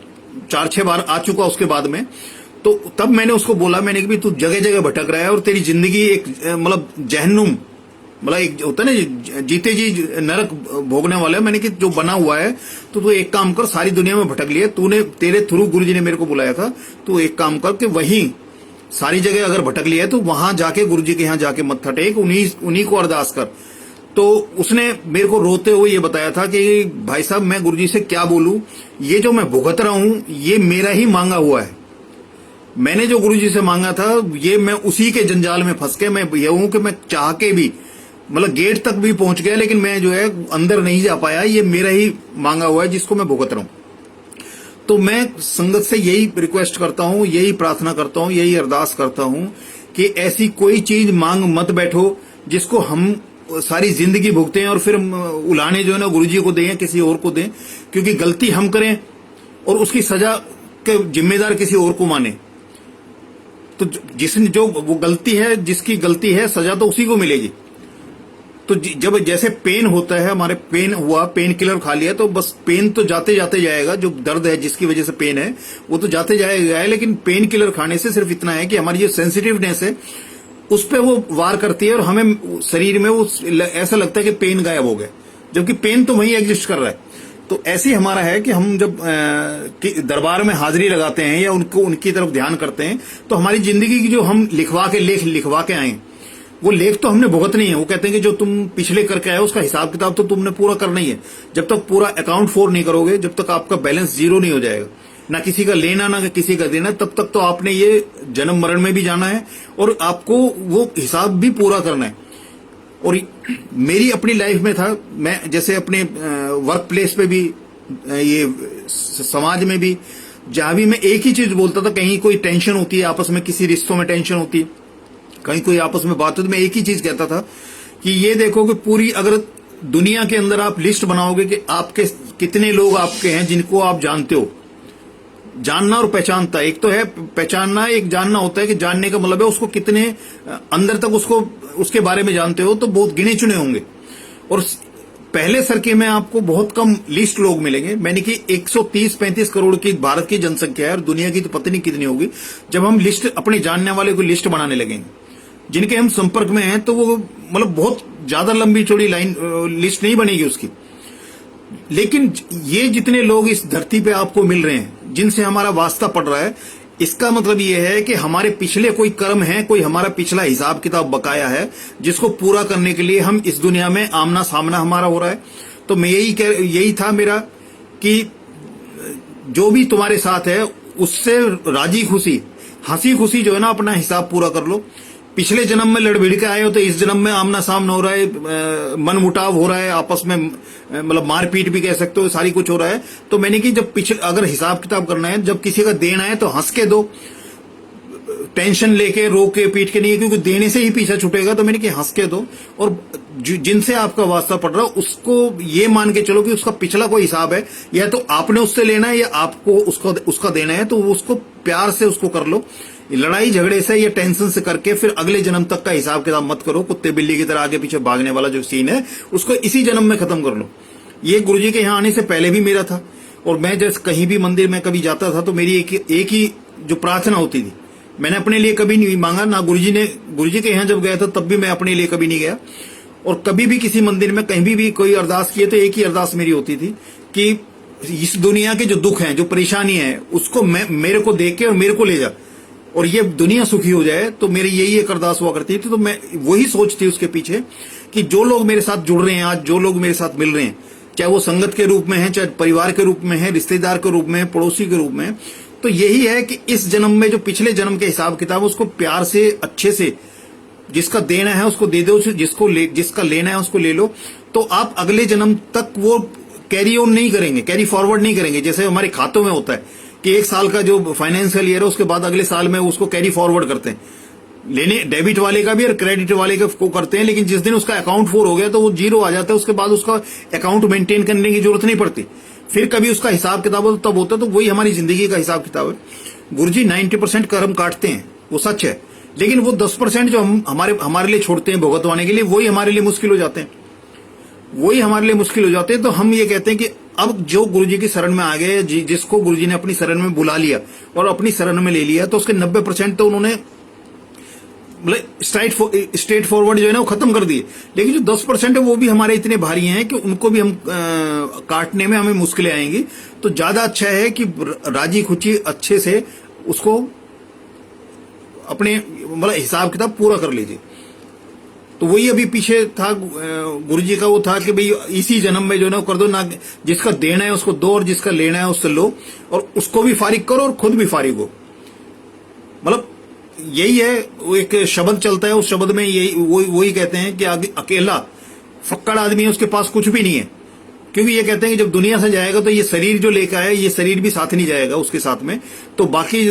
4-6 बार आ चुका उसके बाद में, तो तब मैंने उसको बोला, मैंने कि तू जगह जगह भटक रहा है और तेरी जिंदगी एक मतलब जहन्नुम, मतलब एक होता है ना जीते जी नरक भोगने वाला है। मैंने कि जो बना हुआ है तो तू एक काम कर, सारी दुनिया में भटक लिया तूने, तेरे थ्रू गुरुजी ने मेरे को बुलाया था, तू एक काम कर कि वहीं सारी जगह अगर भटक लिया है तो वहां जाके गुरुजी के यहां जाके मत्था टेक, उन्हीं को अरदास कर। तो उसने मेरे को रोते हुए ये बताया था कि भाई साहब मैं गुरुजी से क्या बोलूं, ये जो मैं भुगत रहा हूं ये मेरा ही मांगा हुआ है। मैंने जो गुरुजी से मांगा था ये मैं उसी के जंजाल में फंस के, मैं ये हूं कि मैं चाह के भी मतलब गेट तक भी पहुंच गया, लेकिन मैं जो है अंदर नहीं जा पाया, ये मेरा ही मांगा हुआ है जिसको मैं भुगत रहा हूं। तो मैं संगत से यही रिक्वेस्ट करता हूं, यही प्रार्थना करता हूं, यही अरदास करता हूं कि ऐसी कोई चीज मांग मत बैठो जिसको हम सारी जिंदगी भुगते हैं और फिर उलाने जो है ना गुरुजी को दें, किसी और को दें, क्योंकि गलती हम करें और उसकी सजा के जिम्मेदार किसी और को माने। तो जिसने जो वो गलती है, जिसकी गलती है, सजा तो उसी को मिलेगी। तो जब जैसे पेन होता है, हमारे पेन हुआ, पेन किलर खा लिया तो बस पेन तो जाते जाते जाएगा, जो दर्द है जिसकी वजह से पेन है वो तो जाते जाएगा, लेकिन पेन किलर खाने से सिर्फ इतना है कि हमारी जो सेंसिटिवनेस है उस पर वो वार करती है और हमें शरीर में वो ऐसा लगता है कि पेन गायब हो गया, जबकि पेन तो वहीं एग्जिस्ट कर रहा है। तो ऐसे ही हमारा है कि हम जब दरबार में हाजिरी लगाते हैं या उनकी तरफ ध्यान करते हैं तो हमारी जिंदगी की जो हम लिखवा के आए, वो लेख तो हमने भुगत नहीं है। वो कहते हैं कि जो तुम पिछले करके आए उसका हिसाब किताब तो तुमने पूरा करना ही है। जब तक पूरा अकाउंट फोर नहीं करोगे, जब तक आपका बैलेंस जीरो नहीं हो जाएगा, ना किसी का लेना ना किसी का देना, तब तक तो आपने ये जन्म मरण में भी जाना है और आपको वो हिसाब भी पूरा करना है। और मेरी अपनी लाइफ में था, मैं जैसे अपने वर्क प्लेस पे भी, ये समाज में भी, जहां भी मैं एक ही चीज बोलता था, कहीं कोई टेंशन होती है आपस में, किसी रिश्तों में टेंशन होती है, कहीं कोई आपस में बात होती, मैं एक ही चीज कहता था कि ये देखो कि पूरी अगर दुनिया के अंदर आप लिस्ट बनाओगे कि आपके कितने लोग आपके हैं जिनको आप जानते हो, जानना और पहचानता, एक तो है पहचानना, एक जानना होता है कि जानने का मतलब है उसको कितने अंदर तक उसको उसके बारे में जानते हो, तो बहुत गिने चुने होंगे। और पहले सर्के में आपको बहुत कम लिस्ट लोग मिलेंगे। मैंने कि 130-35 करोड़ की भारत की जनसंख्या है और दुनिया की तो पता नहीं कितनी होगी। जब हम लिस्ट अपने जानने वाले को लिस्ट बनाने लगेंगे, जिनके हम संपर्क में हैं, तो वो मतलब बहुत ज्यादा लंबी चौड़ी लाइन लिस्ट नहीं बनेगी उसकी। लेकिन ये जितने लोग इस धरती पे आपको मिल रहे हैं, जिनसे हमारा वास्ता पड़ रहा है, इसका मतलब ये है कि हमारे पिछले कोई कर्म है, कोई हमारा पिछला हिसाब किताब बकाया है, जिसको पूरा करने के लिए हम इस दुनिया में आमना सामना हमारा हो रहा है। तो मैं यही था मेरा कि जो भी तुम्हारे साथ है उससे राजी खुशी, हंसी खुशी जो है ना, अपना हिसाब पूरा कर लो। पिछले जन्म में लड़ भिड़ के आए हो तो इस जन्म में आमना सामना हो रहा है, मन मुटाव हो रहा है, आपस में मतलब मारपीट भी कह सकते हो, सारी कुछ हो रहा है। तो मैंने कि जब पिछले अगर हिसाब किताब करना है, जब किसी का देना है तो हंस के दो, टेंशन लेके रो के पीट के नहीं, क्योंकि देने से ही पीछा छूटेगा। तो मैंने कि हंस के दो, और जिनसे आपका वास्ता पड़ रहा है उसको ये मान के चलो कि उसका पिछला कोई हिसाब है, या तो आपने उससे लेना है या आपको उसका देना है, तो उसको प्यार से उसको कर लो। लड़ाई झगड़े से या टेंशन से करके फिर अगले जन्म तक का हिसाब किताब मत करो। कुत्ते बिल्ली की तरह आगे पीछे भागने वाला जो सीन है, उसको इसी जन्म में खत्म कर लो। ये गुरुजी के यहाँ आने से पहले भी मेरा था। और मैं जैसे कहीं भी मंदिर में कभी जाता था तो मेरी एक ही जो प्रार्थना होती थी, मैंने अपने लिए कभी नहीं मांगा ना। गुरुजी के यहाँ जब गया था तब भी मैं अपने लिए कभी नहीं गया। और कभी भी किसी मंदिर में कहीं भी कोई अरदास किए तो एक ही अरदास मेरी होती थी कि इस दुनिया के जो दुख हैं, जो परेशानी है, उसको मेरे को देख के और मेरे को ले जा, और ये दुनिया सुखी हो जाए। तो मेरी यही एक अरदास हुआ करती थी। तो मैं वही सोच थी उसके पीछे कि जो लोग मेरे साथ जुड़ रहे हैं आज, जो लोग मेरे साथ मिल रहे हैं, चाहे वो संगत के रूप में है, चाहे परिवार के रूप में है, रिश्तेदार के रूप में है, पड़ोसी के रूप में है, तो यही है कि इस जन्म में जो पिछले जन्म के हिसाब किताब, उसको प्यार से अच्छे से, जिसका देना है उसको दे दो, जिसका लेना है उसको ले लो। तो आप अगले जन्म तक वो कैरी ऑन नहीं करेंगे, कैरी फॉरवर्ड नहीं करेंगे। जैसे हमारे खातों में होता है कि एक साल का जो फाइनेंशियल ईयर है उसके बाद अगले साल में उसको कैरी फॉरवर्ड करते हैं। लेने डेबिट वाले का भी और क्रेडिट वाले का को करते हैं, लेकिन जिस दिन उसका अकाउंट 4 हो गया तो वो 0 आ जाता है। उसके बाद उसका अकाउंट मेंटेन करने की जरूरत नहीं पड़ती, फिर कभी उसका हिसाब किताब तब होता है। तो वही हमारी जिंदगी का हिसाब किताब है। गुरुजी 90% कर्म काटते हैं, वो सच है, लेकिन वो 10% जो हम हमारे लिए छोड़ते हैं भुगतवाने के लिए, वही हमारे लिए मुश्किल हो जाते हैं, वही हमारे लिए मुश्किल हो जाते हैं। तो हम ये कहते हैं कि अब जो गुरुजी की शरण में आ गए, जिसको गुरुजी ने अपनी शरण में बुला लिया और अपनी शरण में ले लिया, तो उसके 90% तो उन्होंने स्ट्रेट फॉरवर्ड जो है ना वो खत्म कर दिए। लेकिन जो 10% है वो भी हमारे इतने भारी हैं कि उनको भी हम काटने में हमें मुश्किलें आएंगी। तो ज्यादा अच्छा है कि राजी खुशी अच्छे से उसको अपने मतलब हिसाब किताब पूरा कर लीजिए। तो वही अभी पीछे था गुरुजी का, वो था कि भाई इसी जन्म में जो है ना कर दो ना, जिसका देना है उसको दो और जिसका लेना है उससे लो, और उसको भी फारिग करो और खुद भी फारिग हो। मतलब यही है। वो एक शब्द चलता है, उस शब्द में यही वही कहते हैं कि अकेला फक्कड़ आदमी है, उसके पास कुछ भी नहीं है। क्योंकि ये कहते हैं कि जब दुनिया से जाएगा तो ये शरीर जो लेकर आया, ये शरीर भी साथ नहीं जाएगा उसके साथ में। तो बाकी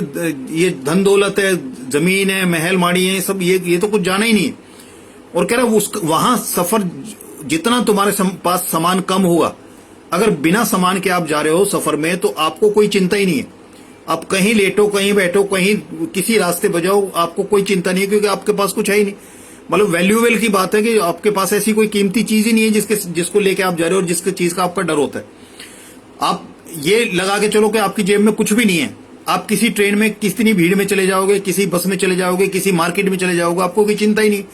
ये धन दौलत है, जमीन है, महल माड़ी है, सब ये तो कुछ जाना ही नहीं है। और कह रहा है वहां सफर जितना तुम्हारे पास सामान कम होगा, अगर बिना सामान के आप जा रहे हो सफर में, तो आपको कोई चिंता ही नहीं है। आप कहीं लेटो, कहीं बैठो, कहीं किसी रास्ते पर जाओ, आपको कोई चिंता नहीं है, क्योंकि आपके पास कुछ है ही नहीं। मतलब वैल्यूएबल की बात है कि आपके पास ऐसी कोई कीमती चीज ही नहीं है जिसको लेके आप जा रहे हो और जिसकी चीज का आपका डर होता है। आप ये लगा के चलो कि आपकी जेब में कुछ भी नहीं है। आप किसी ट्रेन में कितनी भीड़ में चले जाओगे, किसी बस में चले जाओगे, किसी मार्केट में चले जाओगे, आपको कोई चिंता ही नहीं।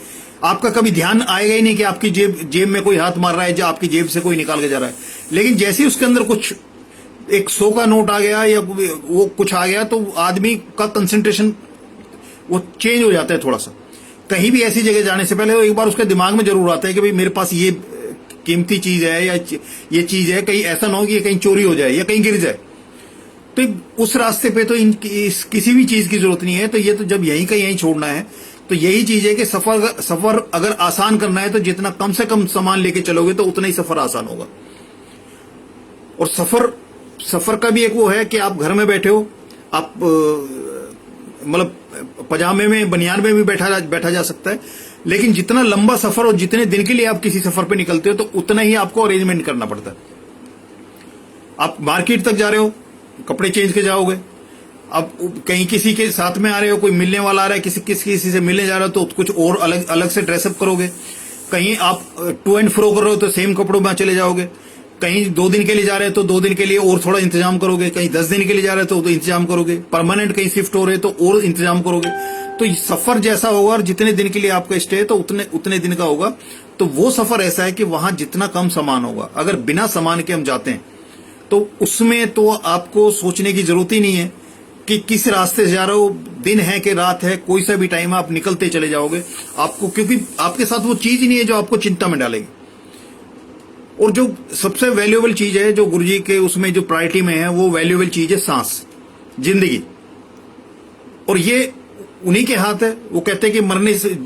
आपका कभी ध्यान आएगा ही नहीं कि आपकी जेब में कोई हाथ मार रहा है, या आपकी जेब से कोई निकाल के जा रहा है। लेकिन जैसे ही उसके अंदर कुछ 100 का नोट आ गया या वो कुछ आ गया, तो आदमी का कंसंट्रेशन वो चेंज हो जाता है थोड़ा सा। कहीं भी ऐसी जगह जाने से पहले एक बार उसके दिमाग में जरूर आता है कि भाई मेरे पास ये कीमती चीज है या ये चीज है, कहीं ऐसा ना हो कि ये कहीं चोरी हो जाए या कहीं गिर जाए। तो उस रास्ते पे तो किसी भी चीज की जरूरत नहीं है। तो ये तो जब यहीं का यहीं छोड़ना है, तो यही चीज है कि सफर अगर आसान करना है तो जितना कम से कम सामान लेके चलोगे तो उतना ही सफर आसान होगा। और सफर का भी एक वो है कि आप घर में बैठे हो, आप मतलब पजामे में बनियान में भी बैठा जा सकता है, लेकिन जितना लंबा सफर और जितने दिन के लिए आप किसी सफर पे निकलते हो तो उतना ही आपको अरेंजमेंट करना पड़ता है। आप मार्केट तक जा रहे हो, कपड़े चेंज के जाओगे। अब कहीं किसी के साथ में आ रहे हो, कोई मिलने वाला आ रहा है, किसी से मिलने जा रहे हो तो कुछ और अलग से ड्रेसअप करोगे। कहीं आप टू एंड फ्रो कर रहे हो तो सेम कपड़ों में चले जाओगे। कहीं 2 दिन के लिए जा रहे हो तो 2 दिन के लिए और थोड़ा इंतजाम करोगे। कहीं 10 दिन के लिए जा रहे हो तो इंतजाम करोगे। परमानेंट कहीं शिफ्ट हो रहे तो और इंतजाम करोगे। तो सफर जैसा होगा और जितने दिन के लिए आपका स्टे है तो उतने दिन का होगा। तो वो सफर ऐसा है कि वहां जितना कम सामान होगा, अगर बिना सामान के हम जाते हैं तो उसमें तो आपको सोचने की जरूरत ही नहीं है कि किस रास्ते से जा रहे हो, दिन है कि रात है, कोई सा भी टाइम है, आप निकलते चले जाओगे आपको, क्योंकि आपके साथ वो चीज ही नहीं है जो आपको चिंता में डालेगी। और जो सबसे वैल्यूएबल चीज है जो गुरुजी के उसमें जो प्रायोरिटी में है, वो वैल्यूएबल चीज है सांस, जिंदगी। और ये उन्हीं के हाथ है। वो कहते हैं कि मरने से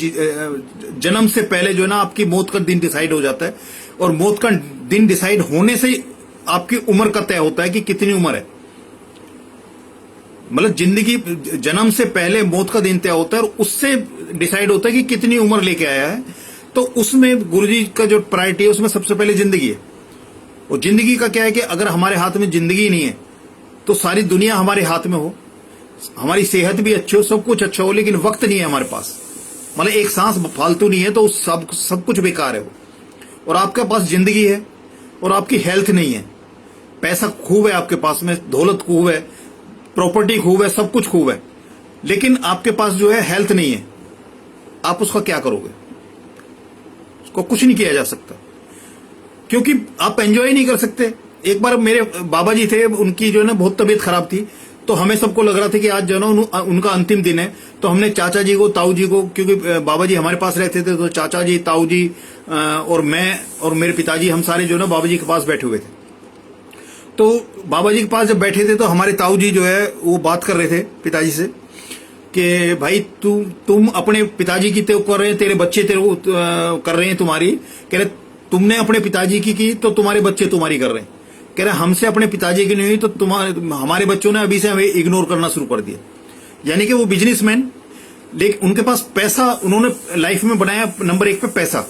जन्म से पहले जो है ना आपकी मौत का दिन डिसाइड हो जाता है, और मौत का दिन डिसाइड होने से आपकी उम्र का तय होता है कि कितनी उम्र है। मतलब जिंदगी जन्म से पहले मौत का दिन तय होता है और उससे डिसाइड होता है कि कितनी उम्र लेके आया है। तो उसमें गुरुजी का जो प्रायोरिटी है उसमें सबसे पहले जिंदगी है। और जिंदगी का क्या है कि अगर हमारे हाथ में जिंदगी नहीं है तो सारी दुनिया हमारे हाथ में हो, हमारी सेहत भी अच्छी हो, सब कुछ अच्छा हो, लेकिन वक्त नहीं है हमारे पास, मतलब एक सांस फालतू नहीं है तो सब कुछ बेकार है वो। और आपके पास जिंदगी है और आपकी हेल्थ नहीं है। पैसा खूब है आपके पास में, दौलत खूब है, प्रॉपर्टी खूब है, सब कुछ खूब है, लेकिन आपके पास जो है हेल्थ नहीं है। आप उसका क्या करोगे? उसको कुछ नहीं किया जा सकता, क्योंकि आप एंजॉय नहीं कर सकते। एक बार मेरे बाबा जी थे, उनकी जो है ना बहुत तबीयत खराब थी, तो हमें सबको लग रहा था कि आज जो है ना उनका अंतिम दिन है। तो हमने चाचा जी को, ताऊ जी को, क्योंकि बाबा जी हमारे पास रहते थे, तो चाचा जी, ताऊ जी और मैं और मेरे पिताजी, हम सारे जो है ना बाबा जी के पास बैठे हुए थे। तो बाबा जी के पास जब बैठे थे तो हमारे ताऊ जी जो है वो बात कर रहे थे पिताजी से कि भाई तुम अपने पिताजी की तो कर रहे हैं, तेरे बच्चे तेरे को कर रहे हैं तुम्हारी। कह रहे तुमने अपने पिताजी की तो तुम्हारे बच्चे तुम्हारी कर रहे हैं। कह रहे हमसे अपने पिताजी की नहीं हुई तो हमारे बच्चों ने अभी से हमें इग्नोर करना शुरू कर दिया। यानी कि वो बिजनेसमैन, लेकिन उनके पास पैसा, उन्होंने लाइफ में बनाया नंबर 1 पे पैसा।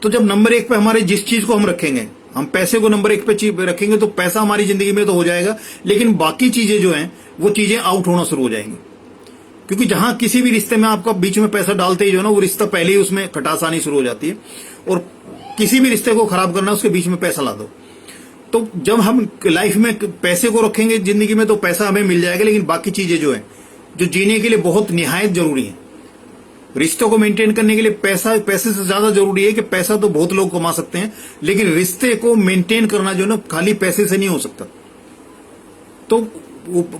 तो जब नंबर 1 पे हमारे जिस चीज को हम रखेंगे, हम पैसे को नंबर 1 पे रखेंगे तो पैसा हमारी जिंदगी में तो हो जाएगा, लेकिन बाकी चीजें जो हैं वो चीजें आउट होना शुरू हो जाएंगी। क्योंकि जहां किसी भी रिश्ते में आपका बीच में पैसा डालते ही जो है ना वो रिश्ता पहले ही उसमें खटास आनी शुरू हो जाती है। और किसी भी रिश्ते को खराब करना, उसके बीच में पैसा ला दो। तो जब हम लाइफ में पैसे को रखेंगे जिंदगी में तो पैसा हमें मिल जाएगा, लेकिन बाकी चीजें जो है जो जीने के लिए बहुत निहायत जरूरी है, रिश्तों को मेंटेन करने के लिए पैसे से ज्यादा जरूरी है। कि पैसा तो बहुत लोग कमा सकते हैं, लेकिन रिश्ते को मेंटेन करना जो है ना खाली पैसे से नहीं हो सकता। तो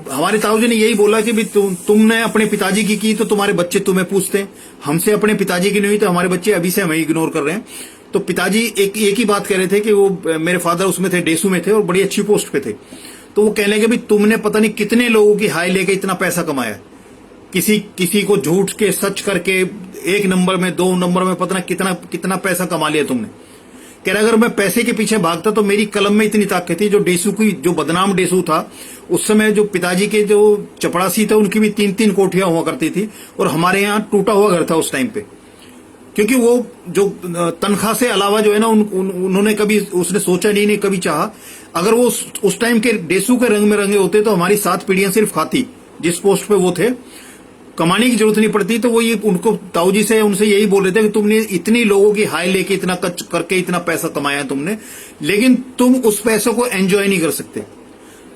हमारे ताऊ जी ने यही बोला कि भी तुमने अपने पिताजी की तो तुम्हारे बच्चे तुम्हें पूछते हैं, हमसे अपने पिताजी की नहीं हुई तो हमारे बच्चे अभी से हमें इग्नोर कर रहे हैं। तो पिताजी एक ही बात कह रहे थे कि वो मेरे फादर उसमें थे, डेसू में थे और बड़ी अच्छी पोस्ट पे थे। तो वो कहने लगे भी तुमने पता नहीं कितने लोगों की हाय लेके इतना पैसा कमाया, किसी को झूठ के सच करके 1 नंबर में 2 नंबर में पता नहीं कितना पैसा कमा लिया तुमने। कह रहा अगर मैं पैसे के पीछे भागता तो मेरी कलम में इतनी ताकत थी। जो डेसू की, जो बदनाम डेसू था उस समय, जो पिताजी के जो चपड़ासी थे उनकी भी 3-3 कोठियां हुआ करती थी, और हमारे यहाँ टूटा हुआ घर था उस टाइम पे। क्योंकि वो जो तनख्वाह से अलावा जो है ना उन्होंने कभी, उसने सोचा नहीं कभी चाहा। अगर वो उस टाइम के डेसू के रंग में रंगे होते तो हमारी 7 पीढ़ियां सिर्फ खाती, जिस पोस्ट पे वो थे, कमाने की जरूरत नहीं पड़ती। तो वो ये उनको, ताऊ जी से, उनसे यही बोल रहे थे कि तुमने इतनी लोगों की हाय लेके इतना कच करके इतना पैसा कमाया तुमने, लेकिन तुम उस पैसे को एंजॉय नहीं कर सकते।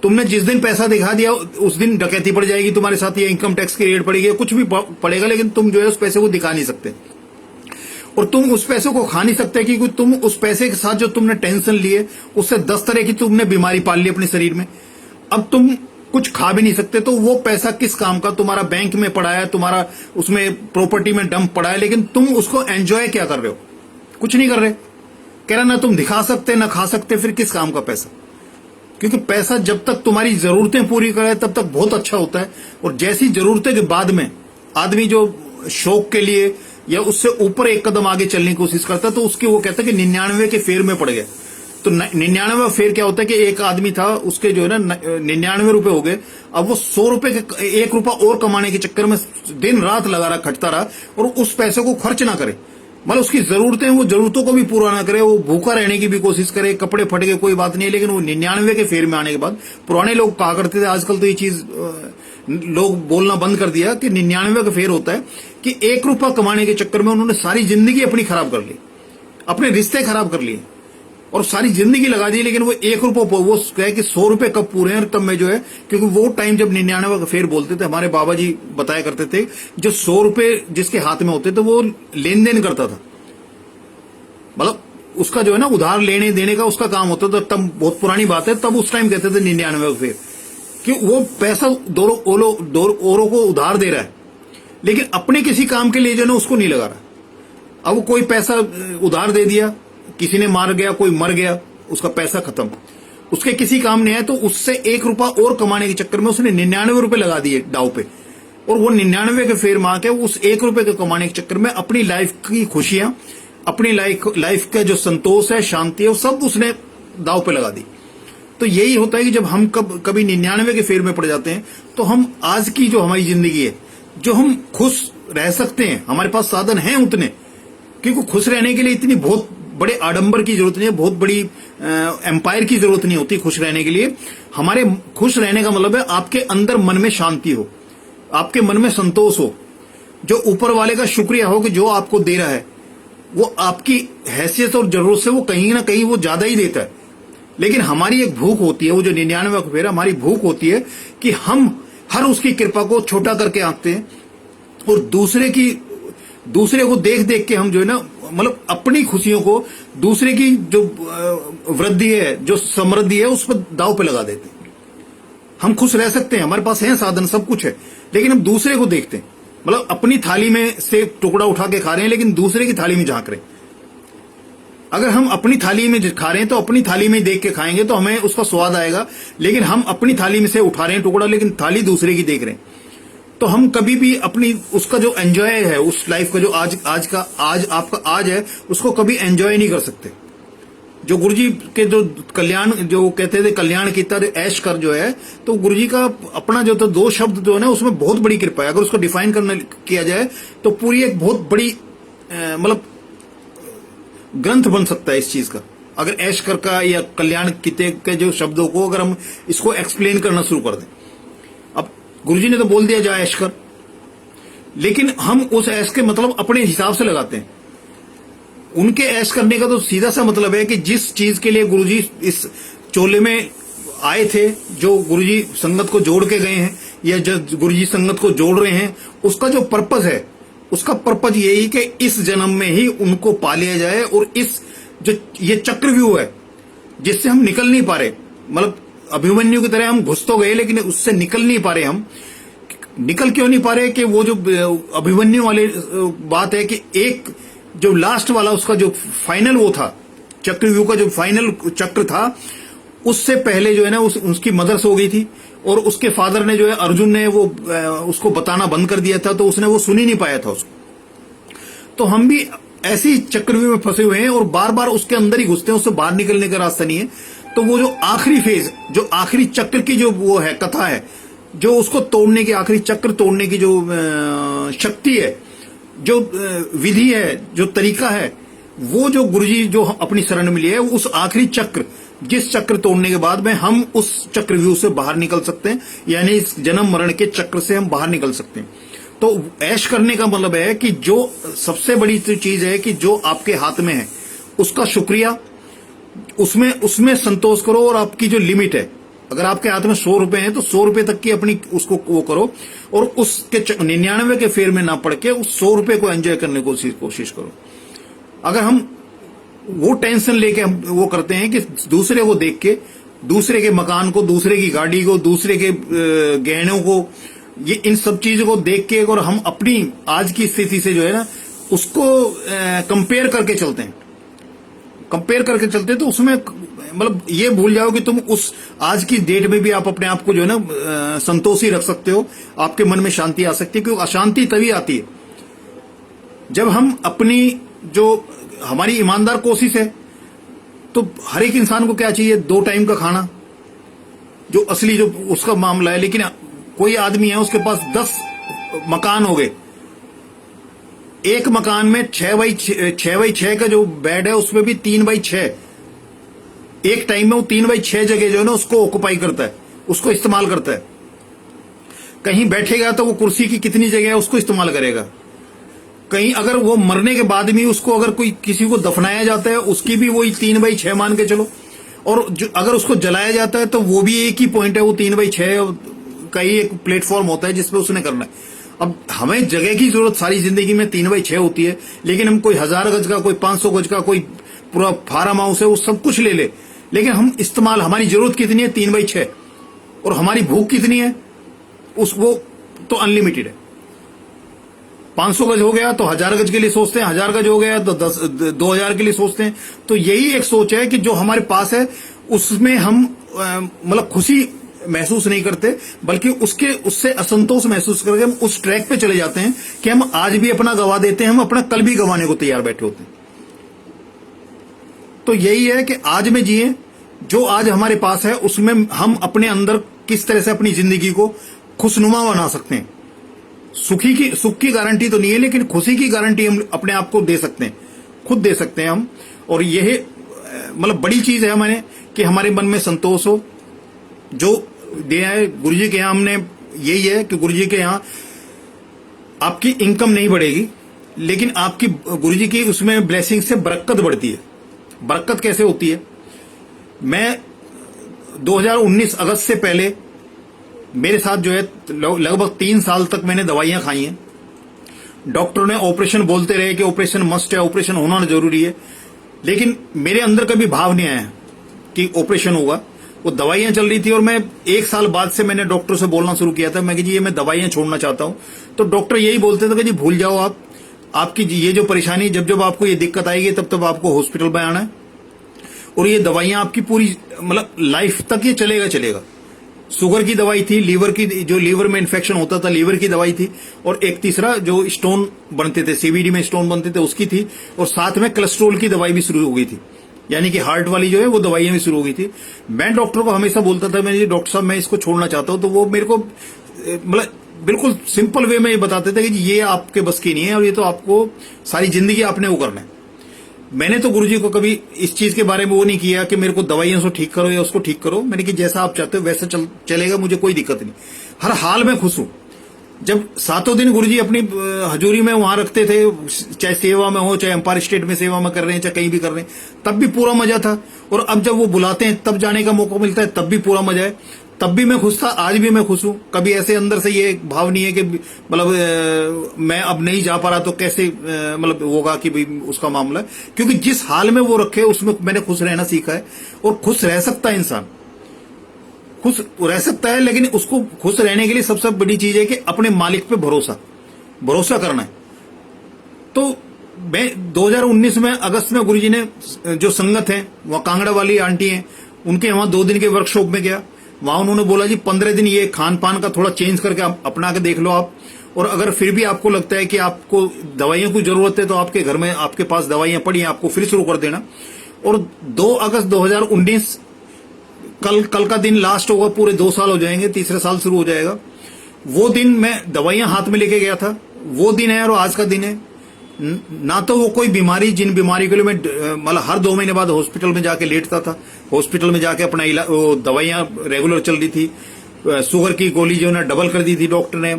तुमने जिस दिन पैसा दिखा दिया उस दिन डकैती पड़ जाएगी तुम्हारे साथ, या इनकम टैक्स की रेड पड़ेगी, कुछ भी पड़ेगा, लेकिन तुम जो है उस पैसे को दिखा नहीं सकते। और तुम उस पैसे को खा नहीं सकते, क्योंकि तुम उस पैसे के साथ जो तुमने टेंशन लिए उससे 10 तरह की तुमने बीमारी पाल ली अपने शरीर में। अब तुम कुछ खा भी नहीं सकते, तो वो पैसा किस काम का? तुम्हारा बैंक में पड़ा है, तुम्हारा उसमें प्रॉपर्टी में डंप पड़ा है, लेकिन तुम उसको एंजॉय क्या कर रहे हो? कुछ नहीं कर रहे। कह रहा ना तुम दिखा सकते ना खा सकते, फिर किस काम का पैसा? क्योंकि पैसा जब तक तुम्हारी जरूरतें पूरी करे तब तक बहुत अच्छा होता है, और जैसी जरूरतें के बाद में आदमी जो शौक के लिए या उससे ऊपर एक कदम आगे चलने की कोशिश करता है, तो उसके वो कहता है कि 99 के फेर में पड़ गया। तो 99वां फेर क्या होता है कि एक आदमी था, उसके जो है ना 99 रुपए हो गए, अब वो 100 रुपए के 1 रुपया और कमाने के चक्कर में दिन रात लगा रहा, खटता रहा, और उस पैसे को खर्च ना करे, मतलब उसकी जरूरतें, वो जरूरतों को भी पूरा ना करे, वो भूखा रहने की भी कोशिश करे, कपड़े फट गए कोई बात नहीं है, लेकिन वो 99 के फेर में आने के बाद, पुराने लोग कहा करते थे, आजकल तो ये चीज लोग बोलना बंद कर दिया कि 99 का फेर होता है कि 1 रुपया कमाने के चक्कर में उन्होंने सारी जिंदगी अपनी खराब कर ली, अपने रिश्ते खराब कर लिए और सारी जिंदगी लगा दी, लेकिन वो 1 रुपया, वो कहे कि 100 रुपए कब पूरे हैं, तब मैं जो है, क्योंकि वो टाइम जब 99 का फेर बोलते थे, हमारे बाबा जी बताया करते थे, जो 100 रुपए जिसके हाथ में होते थे वो लेन देन करता था, मतलब उसका जो है ना उधार लेने देने का उसका काम होता था। तब बहुत पुरानी बात है, तब उस टाइम कहते थे 99 का फेर, कि वो पैसा औरों को उधार दे रहा है, लेकिन अपने किसी काम के लिए जो है उसको नहीं लगा रहा। अब वो कोई पैसा उधार दे दिया, किसी ने मार गया, कोई मर गया, उसका पैसा खत्म, उसके किसी काम नहीं है, तो उससे 1 रुपया और कमाने के चक्कर में उसने 99 रुपए लगा दिए दाव पे, और वो 99 के फेर मार के उस 1 रुपए के कमाने के चक्कर में अपनी लाइफ की खुशियां, अपनी लाइफ का जो संतोष है, शांति है, वो सब उसने दाव पे लगा दी। तो यही होता है कि जब हम कभी 99 के फेर में पड़ जाते हैं, तो हम आज की जो हमारी जिंदगी है, जो हम खुश रह सकते हैं, हमारे पास साधन हैं उतने, क्योंकि खुश रहने के लिए इतनी बहुत बड़े आडंबर की जरूरत नहीं है, बहुत बड़ी एम्पायर की जरूरत नहीं होती खुश रहने के लिए। हमारे खुश रहने का मतलब है आपके अंदर मन में शांति हो, आपके मन में संतोष हो, जो ऊपर वाले का शुक्रिया हो कि जो आपको दे रहा है, वो आपकी हैसियत और जरूरत से वो कहीं ना कहीं वो ज्यादा ही देता है। लेकिन हमारी एक भूख होती है, वो जो 99 का फेर, हमारी भूख होती है कि हम हर उसकी कृपा को छोटा करके आंकते हैं, और दूसरे को देख देख के हम जो है ना, मतलब अपनी खुशियों को, दूसरे की जो वृद्धि है, जो समृद्धि है, उस पर दाव पे लगा देते हैं। हम खुश रह सकते हैं, हमारे पास है साधन, सब कुछ है, लेकिन हम दूसरे को देखते हैं, मतलब अपनी थाली में से टुकड़ा उठा के खा रहे हैं, लेकिन दूसरे की थाली में झांक रहे हैं। अगर हम अपनी थाली में खा रहे हैं तो अपनी थाली में देख के खाएंगे तो हमें उसका स्वाद आएगा, लेकिन हम अपनी थाली में से उठा रहे हैं टुकड़ा, लेकिन थाली दूसरे की देख रहे हैं, तो हम कभी भी अपनी उसका जो एंजॉय है, उस लाइफ का जो आज आपका आज है, उसको कभी एंजॉय नहीं कर सकते। जो गुरुजी के जो कल्याण, जो कहते थे कल्याण कीता ऐश कर, जो है, तो गुरुजी का अपना जो तो 2 शब्द जो है ना, उसमें बहुत बड़ी कृपा है। अगर उसको डिफाइन करना किया जाए तो पूरी एक बहुत बड़ी मतलब ग्रंथ बन सकता है इस चीज का। अगर ऐश कर का या कल्याण कीते के जो शब्दों को अगर हम इसको एक्सप्लेन करना शुरू कर दें, अब गुरुजी ने तो बोल दिया जा ऐश कर, लेकिन हम उस ऐश के मतलब अपने हिसाब से लगाते हैं। उनके ऐश करने का तो सीधा सा मतलब है कि जिस चीज के लिए गुरुजी इस चोले में आए थे, जो गुरुजी संगत को जोड़ के गए हैं, या जो गुरुजी संगत को जोड़ रहे हैं, उसका जो पर्पस है, उसका पर्पस यही कि इस जन्म में ही उनको पा लिया जाए, और इस जो ये चक्रव्यूह है जिससे हम निकल नहीं पा रहे, मतलब अभिमन्यु की तरह हम घुस तो गए लेकिन उससे निकल नहीं पा रहे। हम निकल क्यों नहीं पा रहे? कि वो जो अभिमन्यु वाली बात है कि एक जो लास्ट वाला उसका जो फाइनल वो था, चक्रव्यूह का जो फाइनल चक्र था, उससे पहले जो है ना उसकी मदर्स हो गई थी, और उसके फादर ने जो है अर्जुन ने वो उसको बताना बंद कर दिया था, तो उसने वो सुन ही नहीं पाया था उसको। तो हम भी ऐसे ही चक्रव्यूह में फंसे हुए हैं और बार बार उसके अंदर ही घुसते हैं, उससे बाहर निकलने का रास्ता नहीं है। तो वो जो आखिरी फेज, जो आखिरी चक्र की जो वो है कथा है, जो उसको तोड़ने की, आखिरी चक्र तोड़ने की जो शक्ति है, जो विधि है, जो तरीका है, वो जो गुरुजी जो अपनी शरण मिली है, उस आखिरी चक्र, जिस चक्र तोड़ने के बाद में हम उस चक्रव्यूह से बाहर निकल सकते हैं, यानी इस जन्म मरण के चक्र से हम बाहर निकल सकते हैं। तो ऐश करने का मतलब है कि जो सबसे बड़ी चीज है कि जो आपके हाथ में है उसका शुक्रिया, उसमें संतोष करो, और आपकी जो लिमिट है, अगर आपके हाथ में 100 रुपए हैं तो 100 रुपए तक की अपनी उसको वो करो, और उसके 99 के फेर में ना पड़ के उस 100 रुपए को एंजॉय करने की कोशिश करो। अगर हम वो टेंशन लेके हम वो करते हैं कि दूसरे को देख के, दूसरे के मकान को, दूसरे की गाड़ी को, दूसरे के गहनों को, ये इन सब चीजों को देख के, और हम अपनी आज की स्थिति से जो है ना उसको कंपेयर करके चलते हैं, तो उसमें मतलब ये भूल जाओ कि तुम उस आज की डेट में भी आप अपने आप को जो है ना संतोषी रख सकते हो, आपके मन में शांति आ सकती है। क्योंकि अशांति तभी आती है जब हम अपनी जो हमारी ईमानदार कोशिश है, तो हर एक इंसान को क्या चाहिए? 2 टाइम का खाना, जो असली जो उसका मामला है। लेकिन कोई आदमी है उसके पास 10 मकान हो गए, एक मकान में 6x6 का जो बेड है उसमें भी 3x6, एक टाइम में वो 3x6 जगह जो है ना उसको ऑक्युपाई करता है, उसको इस्तेमाल करता है। कहीं बैठेगा तो वो कुर्सी की कितनी जगह है उसको इस्तेमाल करेगा। कहीं अगर वो मरने के बाद भी उसको अगर कोई किसी को दफनाया जाता है उसकी भी वही 3x6 मान के चलो। और अगर उसको जलाया जाता है तो वो भी एक ही पॉइंट है, वो 3x6 का ही एक प्लेटफॉर्म होता है जिसपे उसने करना है। अब हमें जगह की जरूरत सारी जिंदगी में 3x6 होती है, लेकिन हम कोई 1000 गज का, कोई 500 गज का, कोई पूरा फार्म हाउस है, वो सब कुछ ले ले, लेकिन हम इस्तेमाल, हमारी जरूरत कितनी है? 3x6। और हमारी भूख कितनी है? वो तो अनलिमिटेड है। 500 गज हो गया तो 1000 गज के लिए सोचते हैं, 1000 गज हो गया तो 2000 के लिए सोचते हैं। तो यही एक सोच है कि जो हमारे पास है उसमें हम मतलब खुशी महसूस नहीं करते, बल्कि उससे असंतोष महसूस करके हम उस ट्रैक पे चले जाते हैं कि हम आज भी अपना गवा देते हैं, हम अपना कल भी गवाने को तैयार बैठे होते हैं। तो यही है कि आज में जिए, जो आज हमारे पास है उसमें हम अपने अंदर किस तरह से अपनी जिंदगी को खुशनुमा बना सकते हैं। सुख की गारंटी तो नहीं है, लेकिन खुशी की गारंटी हम अपने आप को दे सकते हैं, खुद दे सकते हैं हम। और यह मतलब बड़ी चीज है हमारे कि हमारे मन में संतोष हो। जो दिया है गुरु जी के यहाँ, हमने यही है कि गुरु जी के यहाँ आपकी इनकम नहीं बढ़ेगी, लेकिन आपकी गुरु जी की उसमें ब्लेसिंग से बरकत बढ़ती है। बरकत कैसे होती है? मैं 2019 अगस्त से पहले मेरे साथ जो है लगभग 3 साल तक मैंने दवाइयां खाई हैं। डॉक्टर ने ऑपरेशन बोलते रहे कि ऑपरेशन मस्ट है, ऑपरेशन होना जरूरी है, लेकिन मेरे अंदर कभी भाव नहीं आया कि ऑपरेशन होगा। वो दवाइयां चल रही थी और मैं 1 साल बाद से मैंने डॉक्टर से बोलना शुरू किया था, मैं कि जी ये मैं दवाइयां छोड़ना चाहता हूं। तो डॉक्टर यही बोलते थे कि जी भूल जाओ आप, आपकी ये जो परेशानी, जब आपको ये दिक्कत आएगी तब आपको हॉस्पिटल में आना है, और ये दवाइयां आपकी पूरी मतलब लाइफ तक ये चलेगा। शुगर की दवाई थी, लीवर में इन्फेक्शन होता था, लीवर की दवाई थी, और एक तीसरा जो स्टोन बनते थे, सीबीडी में स्टोन बनते थे उसकी थी, और साथ में कोलेस्ट्रॉल की दवाई भी शुरू हो गई थी, यानी कि हार्ट वाली जो है वो दवाइयां भी शुरू हो गई थी। मैं डॉक्टर को हमेशा बोलता था, मैं डॉक्टर साहब मैं इसको छोड़ना चाहता हूं, तो वो मेरे को मतलब बिल्कुल सिंपल वे में ये बताते थे कि ये आपके बस की नहीं है, और ये तो आपको सारी जिंदगी आपने वो करना है। मैंने तो गुरुजी को कभी इस चीज के बारे में वो नहीं किया कि मेरे को दवाइयों से ठीक करो या उसको ठीक करो। मैंने कि जैसा आप चाहते हो वैसा चलेगा, मुझे कोई दिक्कत नहीं, हर हाल में खुश हूं। जब 7 दिन गुरुजी अपनी हजूरी में वहां रखते थे, चाहे सेवा में हो, चाहे एम्पायर स्टेट में सेवा में कर रहे हैं, चाहे कहीं भी कर रहे हैं, तब भी पूरा मजा था। और अब जब वो बुलाते हैं तब जाने का मौका मिलता है, तब भी पूरा मजा है। तब भी मैं खुश था, आज भी मैं खुश हूं। कभी ऐसे अंदर से ये भाव नहीं है कि मतलब मैं अब नहीं जा पा रहा तो कैसे मतलब होगा कि भाई उसका मामला है, क्योंकि जिस हाल में वो रखे उसमें मैंने खुश रहना सीखा है। और खुश रह सकता है इंसान, खुश रह सकता है, लेकिन उसको खुश रहने के लिए सबसे बड़ी चीज है कि अपने मालिक पे भरोसा करना है। तो मैं 2019 में अगस्त में गुरुजी ने जो संगत है, वहां कांगड़ा वाली आंटी है, उनके वहां 2 दिन के वर्कशॉप में गया। वहां उन्होंने बोला जी 15 दिन ये खान पान का थोड़ा चेंज करके अपना के देख लो आप, और अगर फिर भी आपको लगता है कि आपको दवाइयों की जरूरत है तो आपके घर में आपके पास दवाइयां पड़ी हैं, आपको फिर शुरू कर देना। और 2 अगस्त 2019 कल का दिन लास्ट होगा, पूरे 2 साल हो जाएंगे, तीसरा साल शुरू हो जाएगा। वो दिन मैं दवाइयां हाथ में लेके गया था, वो दिन है और आज का दिन है। ना तो वो कोई बीमारी, जिन बीमारी के लिए मैं मतलब हर 2 महीने बाद हॉस्पिटल में जाके लेटता था, हॉस्पिटल में जाके अपना वो दवाइयां रेगुलर चल रही थी। शुगर की गोली जो है डबल कर दी थी डॉक्टर ने,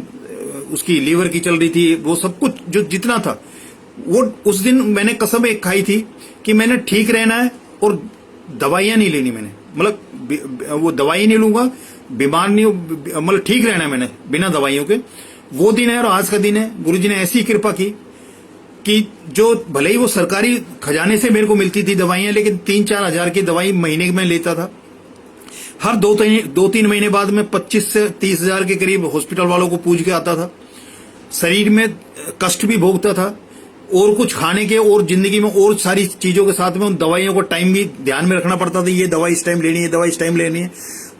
उसकी लीवर की चल रही थी, वो सब कुछ जो जितना था वो उस दिन मैंने कसम एक खाई थी कि मैंने ठीक रहना है और दवाइयां नहीं लेनी। मैंने मतलब वो दवाई नहीं लूंगा, बीमार नहीं, मतलब ठीक रहना है मैंने बिना दवाइयों के। वो दिन है और आज का दिन है। गुरुजी ने ऐसी कृपा की कि जो भले ही वो सरकारी खजाने से मेरे को मिलती थी दवाइयां, लेकिन 3-4 हजार की दवाई महीने में लेता था। हर 2-3 महीने बाद में 25 से 30 हजार के करीब हॉस्पिटल वालों को पूछ के आता था। शरीर में कष्ट भी भोगता था, और कुछ खाने के और जिंदगी में और सारी चीजों के साथ में उन दवाइयों को टाइम भी ध्यान में रखना पड़ता था। ये दवाई इस टाइम लेनी है, दवाई इस टाइम लेनी है।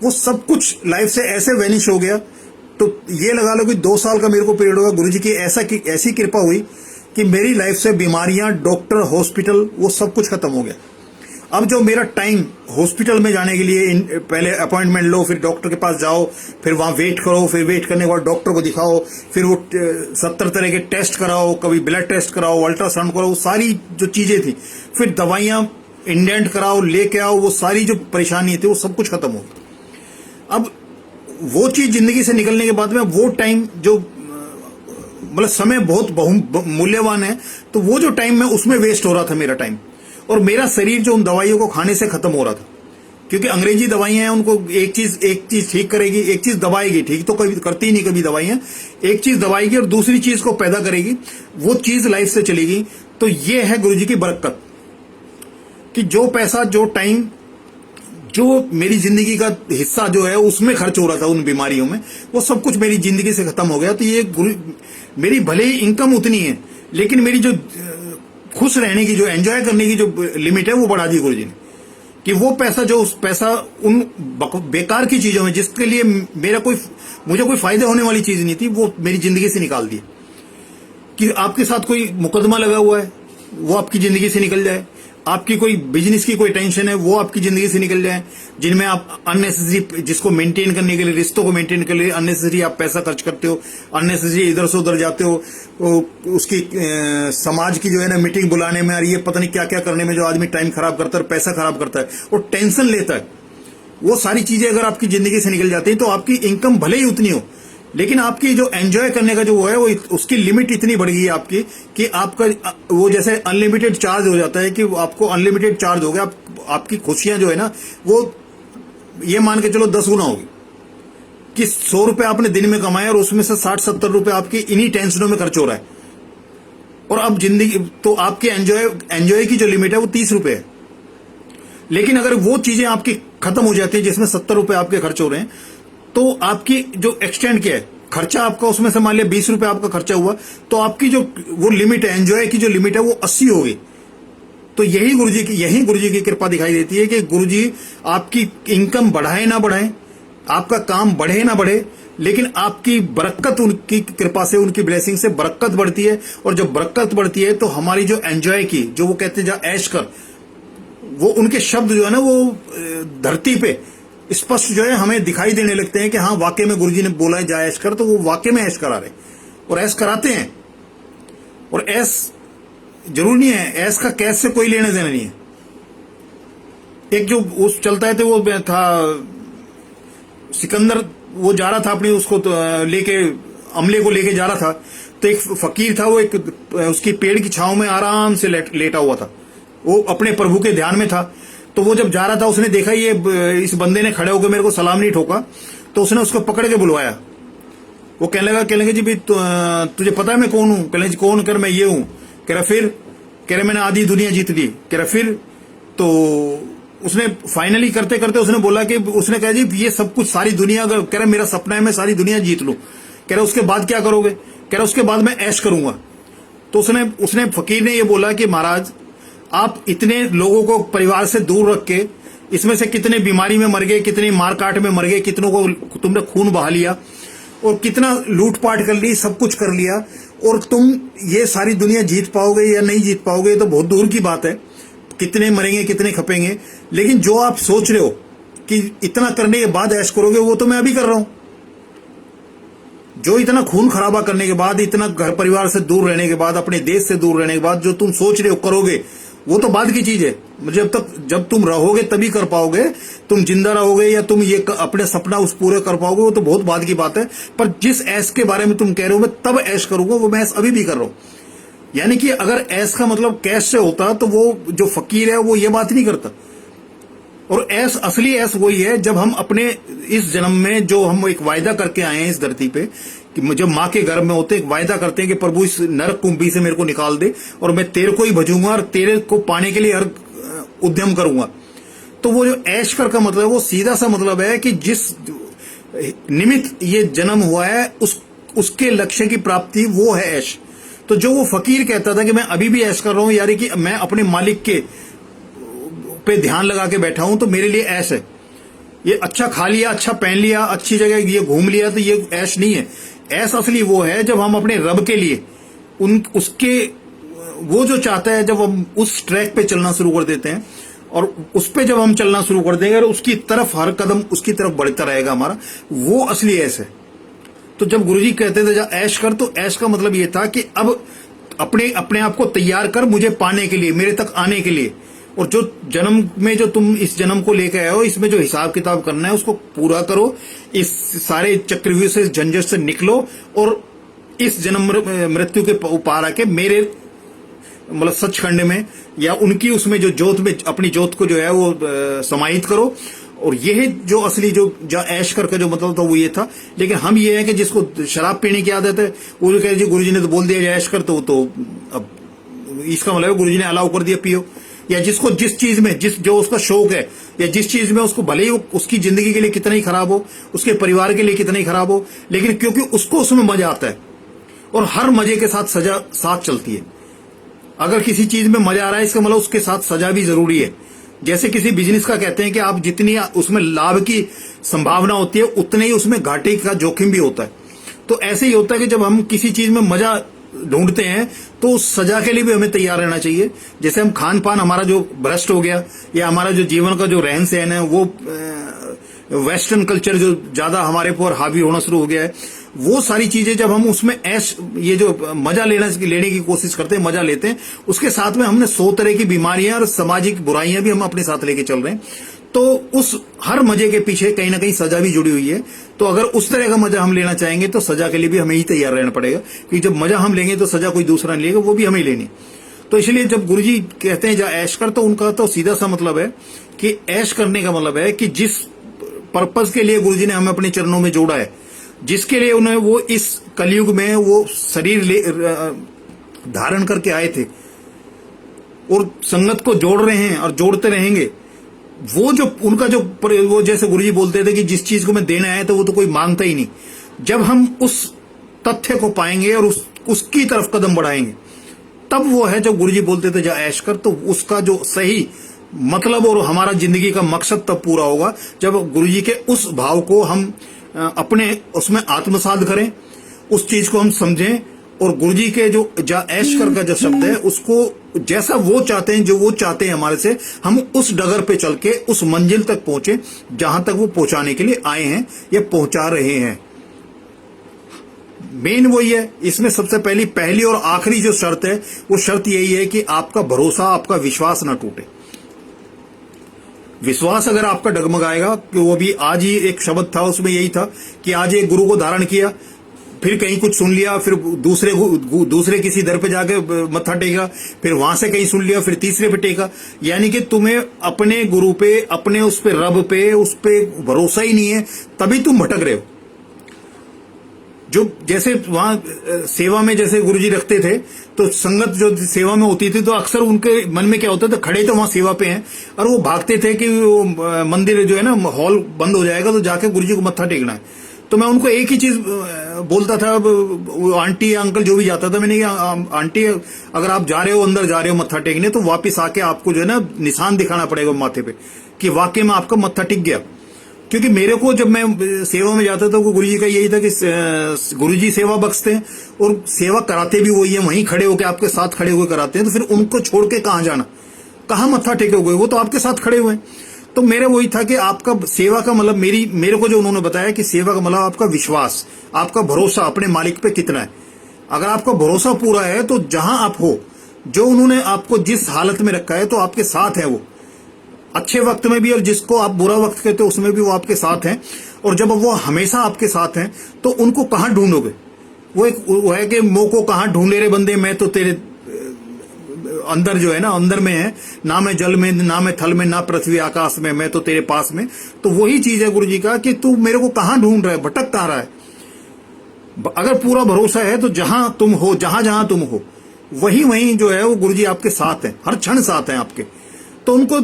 वो सब कुछ लाइफ से ऐसे वैनिश हो गया। तो ये लगा लो कि 2 साल का मेरे को पीरियड होगा, गुरुजी की ऐसी कृपा हुई कि मेरी लाइफ से बीमारियां, डॉक्टर, हॉस्पिटल, वो सब कुछ खत्म हो गया। अब जो मेरा टाइम हॉस्पिटल में जाने के लिए, पहले अपॉइंटमेंट लो, फिर डॉक्टर के पास जाओ, फिर वहां वेट करो, फिर वेट करने के बाद डॉक्टर को दिखाओ, फिर वो 70 तरह के टेस्ट कराओ, कभी ब्लड टेस्ट कराओ, अल्ट्रासाउंड कराओ, सारी जो चीजें थी, फिर दवाइयां इंडेंट कराओ, लेके आओ, वो सारी जो परेशानी थी वो सब कुछ खत्म हो गई। अब वो चीज जिंदगी से निकलने के बाद में वो टाइम जो मतलब समय बहुत मूल्यवान है, तो वो जो टाइम में उसमें वेस्ट हो रहा था मेरा टाइम, और मेरा शरीर जो उन दवाइयों को खाने से खत्म हो रहा था। क्योंकि अंग्रेजी दवाइयां हैं, उनको एक चीज ठीक करेगी, एक चीज दबाएगी, ठीक तो कभी करती ही नहीं कभी दवाइयां, एक चीज दबाएगी और दूसरी चीज को पैदा करेगी, वो चीज लाइफ से चलेगी। तो ये है गुरुजी की बरकत, कि जो पैसा, जो टाइम, जो मेरी जिंदगी का हिस्सा जो है उसमें खर्च हो रहा था उन बीमारियों में, वो सब कुछ मेरी जिंदगी से खत्म हो गया। तो ये मेरी भले ही इनकम उतनी है, लेकिन मेरी जो खुश रहने की, जो एंजॉय करने की जो लिमिट है, वो बढ़ा दी गुरुजी ने। कि वो पैसा, जो उस पैसा उन बेकार की चीजों में, जिसके लिए मुझे कोई फायदा होने वाली चीज नहीं थी, वो मेरी जिंदगी से निकाल दी। कि आपके साथ कोई मुकदमा लगा हुआ है, वो आपकी जिंदगी से निकल जाए। आपकी कोई बिजनेस की कोई टेंशन है, वो आपकी जिंदगी से निकल जाए। जिनमें आप अननेसेसरी, जिसको मेंटेन करने के लिए, रिश्तों को मेंटेन करने के लिए अननेसेसरी आप पैसा खर्च करते हो, अननेसेसरी इधर से उधर जाते हो, उसकी समाज की जो है ना मीटिंग बुलाने में, और ये पता नहीं क्या क्या करने में जो आदमी टाइम खराब करता है, पैसा खराब करता है और टेंशन लेता है, वो सारी चीजें अगर आपकी जिंदगी से निकल जाती है, तो आपकी इनकम भले ही उतनी हो, लेकिन आपकी जो एंजॉय करने का जो वो है, वो उसकी लिमिट इतनी बढ़ गई है आपकी, कि आपका वो जैसे अनलिमिटेड चार्ज हो जाता है, कि आपको अनलिमिटेड चार्ज हो गया। आपकी खुशियां जो है ना, वो ये मान के चलो 10 गुना होगी। कि 100 रुपए आपने दिन में कमाए और उसमें से 60-70 रुपए आपकी इन्हीं टेंशनों में खर्च हो रहा है। और अब जिंदगी तो आपके एंजॉय की जो लिमिट है वो 30 रुपए है। लेकिन अगर वो चीजें आपकी खत्म हो जाती है जिसमें 70 रुपए आपके खर्च हो रहे हैं, तो आपकी जो एक्सटेंड किया है खर्चा आपका, उसमें से मान लिया 20 रुपए आपका खर्चा हुआ, तो आपकी जो वो लिमिट है, एंजॉय की जो लिमिट है, वो 80 हो गई। तो यही गुरुजी की कृपा दिखाई देती है कि गुरुजी आपकी इनकम बढ़ाए ना बढ़ाए, आपका काम बढ़े ना बढ़े, लेकिन आपकी बरकत, उनकी कृपा से, उनकी ब्लेसिंग से बरकत बढ़ती है। और जब बरकत बढ़ती है, तो हमारी जो एंजॉय की, जो वो कहते हैं जा ऐश कर, वो उनके शब्द जो है ना, वो धरती पे स्पष्ट जो है हमें दिखाई देने लगते हैं कि हाँ, वाकई में गुरुजी ने बोला है जा ऐश कर, तो वो वाकई में ऐश करा रहे और ऐश कराते हैं। और ऐश जरूर नहीं है, ऐश का कैश से कोई लेना देना नहीं है। एक जो उस चलता है, तो वो था सिकंदर, वो जा रहा था अपनी उसको लेके, अमले को लेके जा रहा था, तो एक फकीर था, वो एक उसकी पेड़ की छांव में आराम से लेटा हुआ था, वो अपने प्रभु के ध्यान में था। तो वो जब जा रहा था, उसने देखा ये इस बंदे ने खड़े होकर मेरे को सलाम नहीं ठोका, तो उसने उसको पकड़ के बुलवाया। वो कहने लगा जी भाई तुझे पता है मैं कौन हूं? कहने जी कौन? कह रहा मैं ये हूं। कह रहा फिर? कह रहा मैंने आधी दुनिया जीत ली। कह रहा फिर? तो उसने फाइनली करते करते उसने बोला कि, उसने कहा जी ये सब कुछ सारी दुनिया, अगर, कह रहा मेरा सपना है मैं सारी दुनिया जीत लूं। कह रहा उसके बाद क्या करोगे? कह रहा उसके बाद मैं ऐश करूंगा। तो उसने फकीर ने ये बोला कि महाराज, आप इतने लोगों को परिवार से दूर रख के, इसमें से कितने बीमारी में मर गए, कितने मारकाट में मर गए, कितनों को तुमने खून बहा लिया और कितना लूटपाट कर ली, सब कुछ कर लिया, और तुम ये सारी दुनिया जीत पाओगे या नहीं जीत पाओगे, ये तो बहुत दूर की बात है। कितने मरेंगे, कितने खपेंगे, लेकिन जो आप सोच रहे हो कि इतना करने के बाद ऐश करोगे, वो तो मैं अभी कर रहा हूं। जो इतना खून खराबा करने के बाद, इतना घर परिवार से दूर रहने के बाद, अपने देश से दूर रहने के बाद, जो तुम सोच रहे हो करोगे, वो तो बाद की चीज है। जब तुम रहोगे तभी कर पाओगे, तुम जिंदा रहोगे या तुम ये अपने सपना उस पूरे कर पाओगे, वो तो बहुत बाद की बात है। पर जिस ऐश के बारे में तुम कह रहे हो मैं तब ऐश करूंगा, वो मैं ऐश अभी भी कर रहा हूं। यानी कि अगर ऐश का मतलब कैश से होता, तो वो जो फकीर है वो ये बात नहीं करता। और ऐश, असली ऐश वही है जब हम अपने इस जन्म में जो हम एक वायदा करके आए हैं इस धरती पे, कि जब माँ के गर्भ में होते एक वायदा करते हैं कि प्रभु इस नरक कुंभी से मेरे को निकाल दे और मैं तेरे को ही भजूंगा और तेरे को पाने के लिए हर उद्यम करूंगा। तो वो जो ऐश कर का मतलब है, वो सीधा सा मतलब है कि जिस निमित्त ये जन्म हुआ है उसके लक्ष्य की प्राप्ति, वो है ऐश। तो जो वो फकीर कहता था कि मैं अभी भी ऐश कर रहा हूं, यानी कि मैं अपने मालिक के पे ध्यान लगा के बैठा हूं, तो मेरे लिए ऐश है। ये अच्छा खा लिया, अच्छा पहन लिया, अच्छी जगह ये घूम लिया, तो ये ऐश नहीं है। ऐश असली वो है जब हम अपने रब के लिए उसके वो जो चाहता है, जब हम उस ट्रैक पे चलना शुरू कर देते हैं और उस पे जब हम चलना शुरू कर देंगे और उसकी तरफ हर कदम उसकी तरफ बढ़ता रहेगा हमारा, वो असली ऐश है। तो जब गुरुजी कहते थे जा ऐश कर, तो ऐश का मतलब ये था कि अब अपने अपने आप को तैयार कर मुझे पाने के लिए, मेरे तक आने के लिए। और जो जन्म में जो तुम इस जन्म को लेकर आए हो, इसमें जो हिसाब किताब करना है उसको पूरा करो, इस सारे चक्रव्यूह से, झंझट से निकलो और इस जन्म मृत्यु के पार आके मेरे मतलब सचखंड में या उनकी उसमें जो जोत में अपनी जोत को जो है वो समाहित करो। और यह जो असली जो ऐश करके जो मतलब था वो ये था। लेकिन हम ये है कि जिसको शराब पीने की आदत है वो जो कहे जी गुरुजी ने तो बोल दिया ऐश कर, तो अब इसका मतलब गुरुजी ने अलाउ कर दिया पियो। या जिसको जिस चीज में जो उसका शौक है या जिस चीज में उसको भले ही उसकी जिंदगी के लिए कितना ही खराब हो, उसके परिवार के लिए कितना ही खराब हो, लेकिन क्योंकि उसको उसमें मजा आता है और हर मजे के साथ सजा साथ चलती है। अगर किसी चीज में मजा आ रहा है इसका मतलब उसके साथ सजा भी जरूरी है। जैसे किसी बिजनेस का कहते हैं कि आप जितनी उसमें लाभ की संभावना होती है उतने ही उसमें घाटे का जोखिम भी होता है। तो ऐसे ही होता है कि जब हम किसी चीज में मजा ढूंढते हैं तो उस सजा के लिए भी हमें तैयार रहना चाहिए। जैसे हम खान पान हमारा जो भ्रष्ट हो गया या हमारा जो जीवन का जो रहन सहन है वो वेस्टर्न कल्चर जो ज्यादा हमारे पर हावी होना शुरू हो गया है, वो सारी चीजें जब हम उसमें ऐश ये जो मजा लेने की कोशिश करते हैं, मजा लेते हैं, उसके साथ में हमने 100 तरह की बीमारियां और सामाजिक बुराइयां भी हम अपने साथ लेके चल रहे हैं। तो उस हर मजे के पीछे कहीं ना कहीं सजा भी जुड़ी हुई है। तो अगर उस तरह का मजा हम लेना चाहेंगे तो सजा के लिए भी हमें ही तैयार रहना पड़ेगा, क्योंकि जब मजा हम लेंगे तो सजा कोई दूसरा नहीं लेगा, वो भी हमें ही लेनी। तो इसलिए जब गुरुजी कहते हैं जा ऐश कर, तो उनका तो सीधा सा मतलब है कि ऐश करने का मतलब है कि जिस पर्पज के लिए गुरुजी ने हमें अपने चरणों में जोड़ा है, जिसके लिए उन्हें वो इस कलयुग में वो शरीर धारण करके आए थे और संगत को जोड़ रहे हैं और जोड़ते रहेंगे, वो जो उनका जो वो जैसे गुरुजी बोलते थे कि जिस चीज को मैं देना है तो वो तो कोई मांगता ही नहीं। जब हम उस तथ्य को पाएंगे और उसकी तरफ कदम बढ़ाएंगे तब वो है जब गुरुजी बोलते थे जा ऐश कर, तो उसका जो सही मतलब और हमारा जिंदगी का मकसद तब पूरा होगा जब गुरुजी के उस भाव को हम अपने उसमें आत्मसात करें, उस चीज को हम समझें और गुरुजी के जो जा ऐश कर का जो शब्द है उसको जैसा वो चाहते हैं, जो वो चाहते हैं हमारे से, हम उस डगर पे चल के उस मंजिल तक पहुंचे जहां तक वो पहुंचाने के लिए आए हैं या पहुंचा रहे हैं। मेन वही है। इसमें सबसे पहली और आखिरी जो शर्त है वो शर्त यही है कि आपका भरोसा, आपका विश्वास ना टूटे। विश्वास अगर आपका डगमगाएगा, कि वो भी आज ही एक शब्द था उसमें यही था कि आज एक गुरु को धारण किया, फिर कहीं कुछ सुन लिया, फिर दूसरे किसी दर पे जाके मत्था टेका, फिर वहां से कहीं सुन लिया, फिर तीसरे पे टेका। यानी कि तुम्हें अपने गुरु पे, अपने उस पे रब पे, उस पे भरोसा ही नहीं है, तभी तुम भटक रहे हो। जो जैसे वहां सेवा में जैसे गुरुजी रखते थे तो संगत जो सेवा में होती थी तो अक्सर उनके मन में क्या होता था, खड़े तो वहां सेवा पे हैं और वो भागते थे कि वो मंदिर जो है ना हॉल बंद हो जाएगा तो जाके गुरुजी को मत्था टेकना है। तो मैं उनको एक ही चीज बोलता था, वो आंटी या अंकल जो भी जाता था, मैंने कहा आंटी अगर आप जा रहे हो, अंदर जा रहे हो मत्था टेकने, तो वापिस आके आपको जो है ना निशान दिखाना पड़ेगा माथे पे कि वाकई में आपका मत्था टिक गया। क्योंकि मेरे को जब मैं सेवा में जाता था, गुरुजी का यही था कि गुरुजी सेवा बख्शते हैं और सेवा कराते भी वही है, वहीं खड़े होकर आपके साथ खड़े हुए कराते हैं। तो फिर उनको छोड़ के कहां जाना, कहां मत्था टेके हुए, वो तो आपके साथ खड़े हुए हैं। तो मेरा वही था कि आपका सेवा का मतलब मेरे को जो उन्होंने बताया कि सेवा का मतलब आपका विश्वास, आपका भरोसा अपने मालिक पे कितना है। अगर आपका भरोसा पूरा है तो जहां आप हो, जो उन्होंने आपको जिस हालत में रखा है तो आपके साथ है वो, अच्छे वक्त में भी, और जिसको आप बुरा वक्त कहते हो उसमें भी वो आपके साथ हैं। और जब वो हमेशा आपके साथ हैं तो उनको कहां ढूंढोगे। वो है कि मोह को कहां ढूंढे रे बंदे, मैं तो तेरे अंदर जो है ना, अंदर में है, ना मैं जल में, ना मैं थल में, ना पृथ्वी आकाश में, मैं तो तेरे पास में। तो वही चीज है गुरुजी का कि तू मेरे को कहां ढूंढ रहा है, भटक कहां रहा है। अगर पूरा भरोसा है तो जहां तुम हो, जहां जहां तुम हो, वहीं जो है वो गुरुजी आपके साथ है, हर क्षण साथ है आपके। तो उनको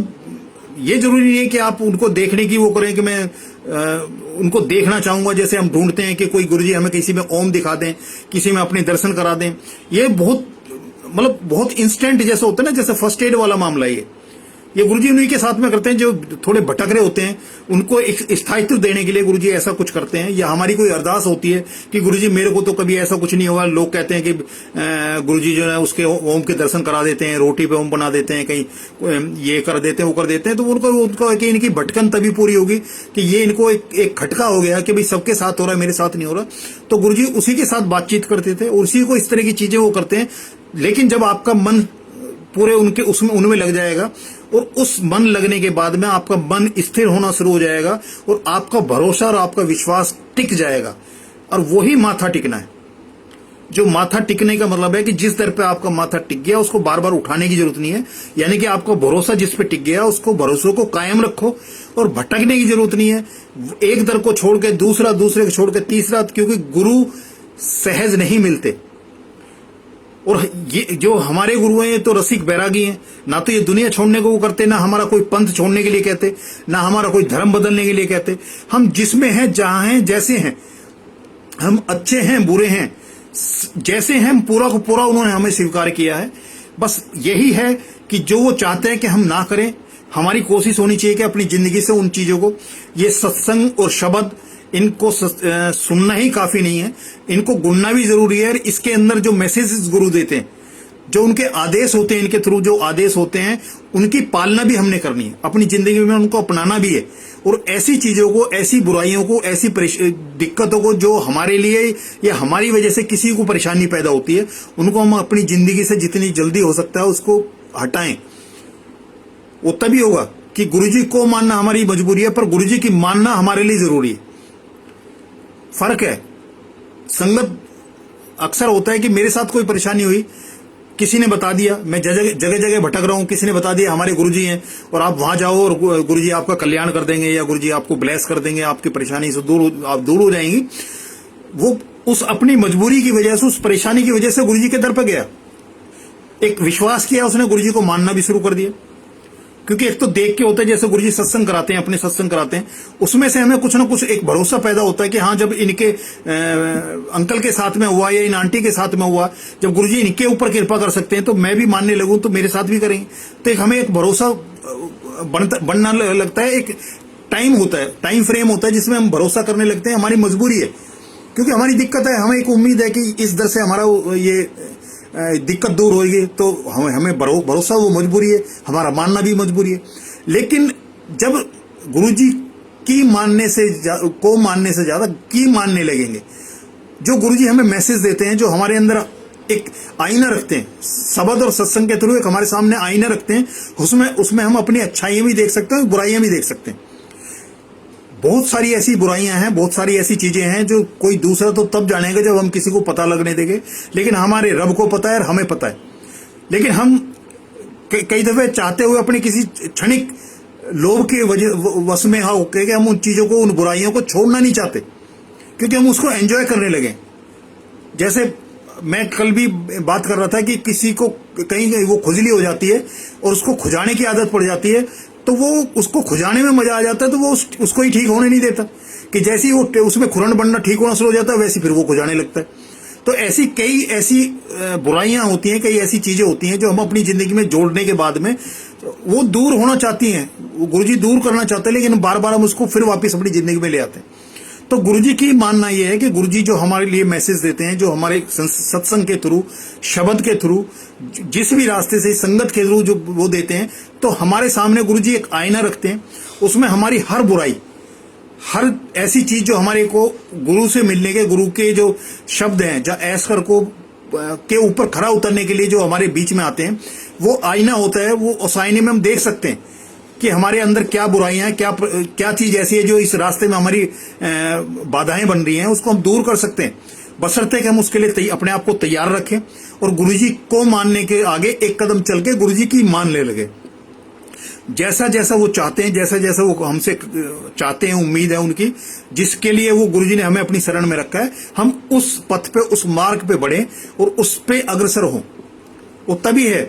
ये जरूरी नहीं है कि आप उनको देखने की वो करें कि मैं उनको देखना चाहूंगा, जैसे हम ढूंढते हैं कि कोई गुरुजी हमें किसी में ओम दिखा दें, किसी में अपने दर्शन करा दें। ये बहुत इंस्टेंट जैसा होता है ना, जैसे फर्स्ट एड वाला मामला ये। ये गुरुजी उन्हीं के साथ में करते हैं जो थोड़े भटक रहे होते हैं, उनको एक स्थायित्व देने के लिए गुरुजी ऐसा कुछ करते हैं। या हमारी कोई अरदास होती है कि गुरुजी मेरे को तो कभी ऐसा कुछ नहीं हुआ, लोग कहते हैं कि गुरुजी जो है उसके ओम के दर्शन करा देते हैं, रोटी पे ओम बना देते हैं, कहीं ये कर देते हैं वो कर देते हैं, तो उनको कि इनकी भटकन तभी पूरी होगी कि ये इनको एक खटका हो गया कि भाई सबके साथ हो रहा है, मेरे साथ नहीं हो रहा। तो गुरुजी उसी के साथ बातचीत करते थे और उसी को इस तरह की चीजें वो करते हैं। लेकिन जब आपका मन पूरे उनमें लग जाएगा और उस मन लगने के बाद में आपका मन स्थिर होना शुरू हो जाएगा और आपका भरोसा और आपका विश्वास टिक जाएगा, और वही माथा टिकना है। जो माथा टिकने का मतलब है कि जिस दर पे आपका माथा टिक गया उसको बार बार उठाने की जरूरत नहीं है, यानी कि आपका भरोसा जिस पे टिक गया उसको भरोसे को कायम रखो और भटकने की जरूरत नहीं है। एक दर को छोड़ के दूसरा, दूसरे को छोड़ के तीसरा, क्योंकि गुरु सहज नहीं मिलते। और ये जो हमारे गुरु हैं ये तो रसिक बैरागी हैं, ना तो ये दुनिया छोड़ने को वो करते, ना हमारा कोई पंथ छोड़ने के लिए कहते, ना हमारा कोई धर्म बदलने के लिए कहते। हम जिसमें हैं, जहां हैं, जैसे हैं, हम अच्छे हैं बुरे हैं, जैसे हैं पूरा को पूरा उन्होंने हमें स्वीकार किया है। बस यही है कि जो वो चाहते हैं कि हम ना करें, हमारी कोशिश होनी चाहिए कि अपनी जिंदगी से उन चीजों को, ये सत्संग और शब्द, इनको सुनना ही काफी नहीं है, इनको गुनना भी जरूरी है। इसके अंदर जो मैसेजेस गुरु देते हैं, जो उनके आदेश होते हैं, इनके थ्रू जो आदेश होते हैं, उनकी पालना भी हमने करनी है, अपनी जिंदगी में उनको अपनाना भी है। और ऐसी चीजों को, ऐसी बुराइयों को, ऐसी दिक्कतों को जो हमारे लिए या हमारी वजह से किसी को परेशानी पैदा होती है, उनको हम अपनी जिंदगी से जितनी जल्दी हो सकता है उसको हटाएं। वो तभी होगा कि गुरुजी को मानना हमारी मजबूरी है, पर गुरुजी की मानना हमारे लिए जरूरी है। फर्क है। संगत अक्सर होता है कि मेरे साथ कोई परेशानी हुई, किसी ने बता दिया, मैं जगह जगह भटक रहा हूं, किसी ने बता दिया हमारे गुरुजी हैं और आप वहां जाओ और गुरुजी आपका कल्याण कर देंगे या गुरुजी आपको ब्लेस कर देंगे, आपकी परेशानी से आप दूर हो जाएंगी। वो उस अपनी मजबूरी की वजह से, उस परेशानी की वजह से गुरुजी के दर पर गया, एक विश्वास किया उसने, गुरुजी को मानना भी शुरू कर दिया। क्योंकि एक तो देख के होता है, जैसे गुरुजी सत्संग कराते हैं, अपने सत्संग कराते हैं, उसमें से हमें कुछ ना कुछ एक भरोसा पैदा होता है कि हाँ, जब इनके अंकल के साथ में हुआ या इन आंटी के साथ में हुआ, जब गुरुजी इनके ऊपर कृपा कर सकते हैं तो मैं भी मानने लगूं तो मेरे साथ भी करेंगे। तो एक हमें एक भरोसा बनना लगता है, एक टाइम होता है, टाइम फ्रेम होता है जिसमें हम भरोसा करने लगते हैं। हमारी मजबूरी है, क्योंकि हमारी दिक्कत है, हमें एक उम्मीद है कि इस दर से हमारा ये दिक्कत दूर होगी, तो हमें भरोसा, वो मजबूरी है, हमारा मानना भी मजबूरी है। लेकिन जब गुरुजी की मानने से ज्यादा की मानने लगेंगे, जो गुरुजी हमें मैसेज देते हैं, जो हमारे अंदर एक आईना रखते हैं, शब्द और सत्संग के थ्रू एक हमारे सामने आईना रखते हैं, उसमें हम अपनी अच्छाइयां भी देख सकते हैं, बुराइयां भी देख सकते हैं। बहुत सारी ऐसी बुराइयां हैं, बहुत सारी ऐसी चीजें हैं जो कोई दूसरा तो तब जानेगा जब हम किसी को पता लगने देंगे, लेकिन हमारे रब को पता है और हमें पता है। लेकिन हम कई दफे चाहते हुए अपने किसी क्षणिक लोभ के वश में होकर के हम उन चीजों को, उन बुराइयों को छोड़ना नहीं चाहते, क्योंकि हम उसको एंजॉय करने लगे। जैसे मैं कल भी बात कर रहा था कि किसी को कहीं वो खुजली हो जाती है और उसको खुजाने की आदत पड़ जाती है, तो वो उसको खुजाने में मजा आ जाता है, तो वो उसको ही ठीक होने नहीं देता, कि जैसे ही वो उसमें खुरन बनना ठीक होना शुरू हो जाता है, वैसे फिर वो खुजाने लगता है। तो ऐसी कई ऐसी बुराइयां होती हैं, कई ऐसी चीजें होती हैं जो हम अपनी जिंदगी में जोड़ने के बाद में वो दूर होना चाहती हैं, वो गुरुजी दूर करना चाहते हैं, लेकिन बार बार हम उसको फिर वापस अपनी जिंदगी में ले आते हैं। तो गुरुजी की मानना यह है कि गुरुजी जो हमारे लिए मैसेज देते हैं, जो हमारे सत्संग के थ्रू, शब्द के थ्रू, जिस भी रास्ते से, संगत के थ्रू जो वो देते हैं, तो हमारे सामने गुरुजी एक आईना रखते हैं, उसमें हमारी हर बुराई, हर ऐसी चीज जो हमारे को गुरु से मिलने के, गुरु के जो शब्द हैं, जो ऐसकर को के ऊपर खरा उतरने के लिए जो हमारे बीच में आते हैं, वो आईना होता है। वो उस आईने में हम देख सकते हैं कि हमारे अंदर क्या बुराइयां हैं, क्या चीज ऐसी है जो इस रास्ते में हमारी बाधाएं बन रही हैं, उसको हम दूर कर सकते हैं, बशर्ते कि हम उसके लिए अपने आप को तैयार रखें और गुरुजी को मानने के आगे एक कदम चल के गुरुजी की मान ले लगे। जैसा जैसा वो चाहते हैं, जैसा जैसा वो हमसे चाहते हैं, उम्मीद है उनकी, जिसके लिए वो गुरुजी ने हमें अपनी शरण में रखा है, हम उस पथ पे, उस मार्ग पे बढ़े और उस पे अग्रसर हों। वो तभी है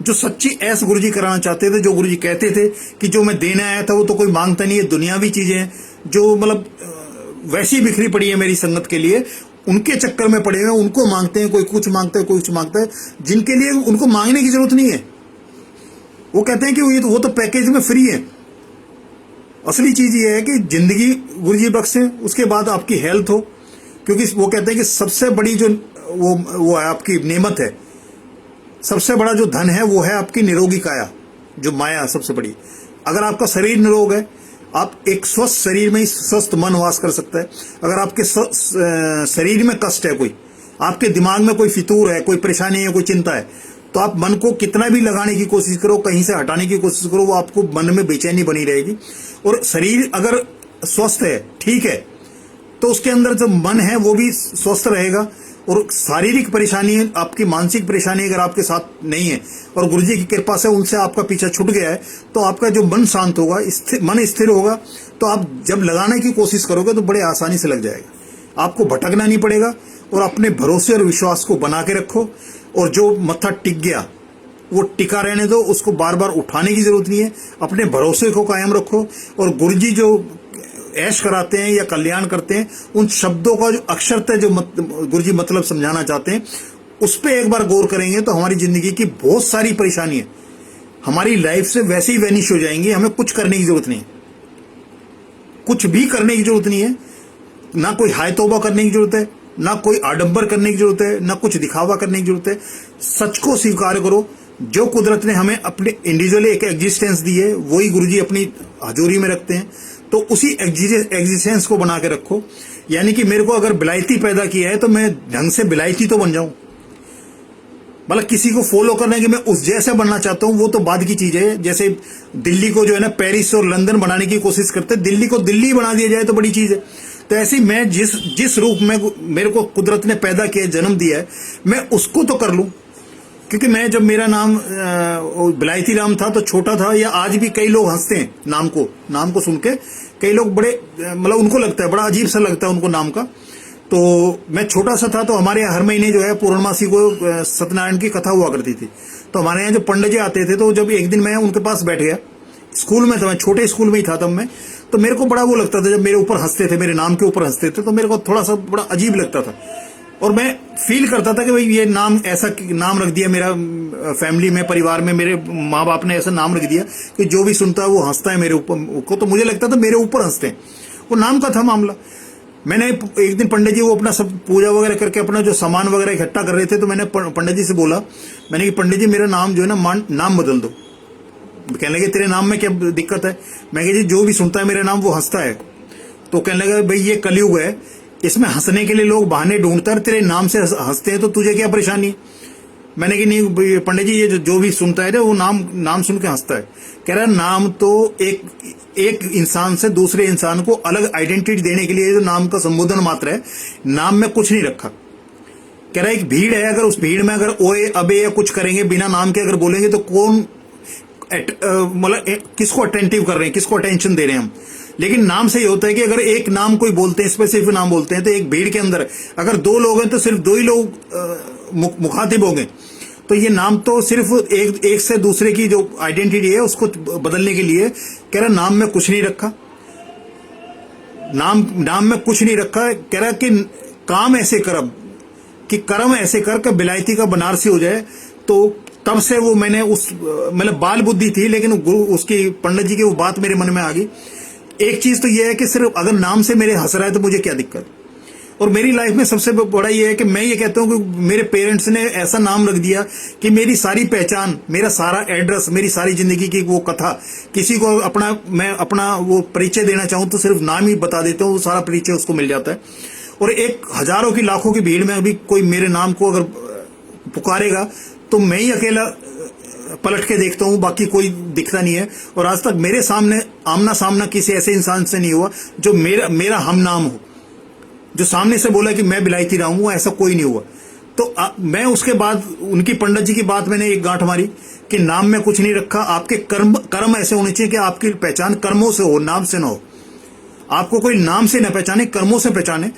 जो सच्ची ऐस गुरुजी कराना चाहते थे, जो गुरुजी कहते थे कि जो मैं देने आया था वो तो कोई मांगता नहीं है, दुनियावी चीजें हैं जो मतलब वैसी बिखरी पड़ी है मेरी संगत के लिए, उनके चक्कर में पड़े हुए, उनको मांगते हैं, कोई कुछ मांगता है, कोई कुछ मांगता है, जिनके लिए उनको मांगने की जरूरत नहीं है। वो कहते हैं कि वो तो पैकेज में फ्री है। असली चीज ये है कि जिंदगी गुरुजी बख्शे, उसके बाद आपकी हेल्थ हो, क्योंकि वो कहते हैं कि सबसे बड़ी जो वो है आपकी नेमत है, सबसे बड़ा जो धन है वो है आपकी निरोगी काया, जो माया सबसे बड़ी। अगर आपका शरीर निरोग है, आप एक स्वस्थ शरीर में ही स्वस्थ मन वास कर सकता है। अगर आपके शरीर में कष्ट है, कोई आपके दिमाग में कोई फितूर है, कोई परेशानी है, कोई चिंता है, तो आप मन को कितना भी लगाने की कोशिश करो, कहीं से हटाने की कोशिश करो, वो आपको मन में बेचैनी बनी रहेगी। और शरीर अगर स्वस्थ है, ठीक है, तो उसके अंदर जो मन है वो भी स्वस्थ रहेगा। और शारीरिक परेशानी, आपकी मानसिक परेशानी अगर आपके साथ नहीं है और गुरुजी की कृपा से उनसे आपका पीछा छूट गया है, तो आपका जो मन शांत होगा, मन स्थिर होगा, तो आप जब लगाने की कोशिश करोगे तो बड़े आसानी से लग जाएगा। आपको भटकना नहीं पड़ेगा। और अपने भरोसे और विश्वास को बना के रखो। और जो मत्था टिक गया वो टिका रहने दो, उसको बार बार उठाने की जरूरत नहीं है। अपने भरोसे को कायम रखो। और गुरुजी जो ऐश कराते हैं या कल्याण करते हैं, उन शब्दों का जो अक्षरतः जो गुरुजी मतलब समझाना चाहते हैं, उस पर एक बार गौर करेंगे तो हमारी जिंदगी की बहुत सारी परेशानियां हमारी लाइफ से वैसे ही वैनिश हो जाएंगी। हमें कुछ करने की जरूरत नहीं है, कुछ भी करने की जरूरत नहीं है। ना कोई हाय तौबा करने की जरूरत है, ना कोई आडंबर करने की जरूरत है, ना कुछ दिखावा करने की जरूरत है। सच को स्वीकार करो। जो कुदरत ने हमें अपने इंडिविजुअली एक एग्जिस्टेंस दी है, वही गुरुजी अपनी हजूरी में रखते हैं। तो उसी एग्जिस्टेंस को बना के रखो। यानी कि मेरे को अगर बिलायती पैदा किया है तो मैं ढंग से बिलायती तो बन जाऊं। मतलब किसी को फॉलो करने की मैं उस जैसा बनना चाहता हूं, वो तो बाद की चीज है। जैसे दिल्ली को जो है ना पेरिस और लंदन बनाने की कोशिश करते हैं, दिल्ली को दिल्ली बना दिया जाए तो बड़ी चीज है। तो ऐसे ही मैं जिस रूप में मेरे को कुदरत ने पैदा किया, जन्म दिया है, मैं उसको तो कर लूं। क्योंकि मैं जब मेरा नाम बिलायती राम था तो छोटा था, या आज भी कई लोग हंसते हैं नाम को सुन के। कई लोग बड़े मतलब उनको लगता है, बड़ा अजीब सा लगता है उनको नाम का। तो मैं छोटा सा था तो हमारे यहाँ हर महीने जो है पूर्णमासी को सत्यनारायण की कथा हुआ करती थी। तो हमारे यहाँ जो पंडित जी आते थे, तो जब एक दिन मैं उनके पास बैठ गया, स्कूल में था, मैं छोटे स्कूल में ही था तब मैं, तो मेरे को बड़ा वो लगता था जब मेरे ऊपर हंसते थे, मेरे नाम के ऊपर हंसते थे, तो मेरे को थोड़ा सा बड़ा अजीब लगता था। और मैं फील करता था कि भाई ये नाम ऐसा नाम रख दिया, मेरा फैमिली में, परिवार में मेरे माँ बाप ने ऐसा नाम रख दिया कि जो भी सुनता है वो हंसता है मेरे ऊपर को। तो मुझे लगता था मेरे ऊपर हंसते हैं, वो नाम का था मामला। मैंने एक दिन पंडित जी वो अपना सब पूजा वगैरह करके अपना जो सामान वगैरह इकट्ठा कर रहे थे, तो मैंने पंडित जी से बोला, मैंने कि पंडित जी मेरा नाम जो है ना नाम बदल दो। कहने लगे तेरे नाम में क्या दिक्कत है? मैं कहा जी जो भी सुनता है मेरा नाम वो हंसता है। तो कहने लगा भाई ये कलयुग है, इसमें हंसने के लिए लोग बहाने ढूंढते हैं, तेरे नाम से हंसते हैं, तो तुझे क्या परेशानी? मैंने कि नहीं पंडित जी, ये जो भी सुनता है वो नाम सुन के हंसता है। कह रहा नाम तो एक इंसान से दूसरे इंसान को अलग आइडेंटिटी देने के लिए जो नाम का संबोधन मात्र है, नाम में कुछ नहीं रखा। कह रहा एक भीड़ है, अगर उस भीड़ में अगर ओए अबे या कुछ करेंगे बिना नाम के अगर बोलेंगे तो कौन मतलब किसको अटेंटिव कर रहे हैं, किसको अटेंशन दे रहे हैं हम। लेकिन नाम से ये होता है कि अगर एक नाम कोई बोलते हैं, स्पेसिफिक नाम बोलते हैं, तो एक भीड़ के अंदर अगर दो लोग हैं तो सिर्फ दो ही लोग मुखातिब होंगे। तो ये नाम तो सिर्फ एक से दूसरे की जो आइडेंटिटी है उसको बदलने के लिए। कह रहा नाम में कुछ नहीं रखा, नाम में कुछ नहीं रखा। कह रहा कि काम ऐसे कर कि कर्म ऐसे कर कि बिलायती का बनारसी हो जाए। तो तब से वो मैंने मतलब बाल बुद्धि थी, लेकिन उसकी पंडित जी की वो बात मेरे मन में आ गई। एक चीज तो ये है कि सिर्फ अगर नाम से मेरे हंस रहा है तो मुझे क्या दिक्कत। और मेरी लाइफ में सबसे बड़ा ये है कि मैं ये कहता हूं कि मेरे पेरेंट्स ने ऐसा नाम रख दिया कि मेरी सारी पहचान, मेरा सारा एड्रेस, मेरी सारी जिंदगी की वो कथा, किसी को मैं अपना वो परिचय देना चाहूं तो सिर्फ नाम ही बता देता हूं, वो सारा परिचय उसको मिल जाता है। और एक हजारों की लाखों की भीड़ में अभी कोई मेरे नाम को अगर पुकारेगा तो मैं ही अकेला पलट के देखता हूं, बाकी कोई दिखता नहीं है। और आज तक मेरे सामने आमना सामना किसी ऐसे इंसान से नहीं हुआ जो मेरा हम नाम हो, जो सामने से बोला कि मैं बिलायती राम हूं, ऐसा कोई नहीं हुआ। तो मैं उसके बाद उनकी पंडित जी की बात मैंने एक गांठ मारी कि नाम में कुछ नहीं रखा। आपके कर्म ऐसे होने चाहिए कि आपकी पहचान कर्मों से हो, नाम से ना हो। आपको कोई नाम से न पहचाने, कर्मों से पहचाने।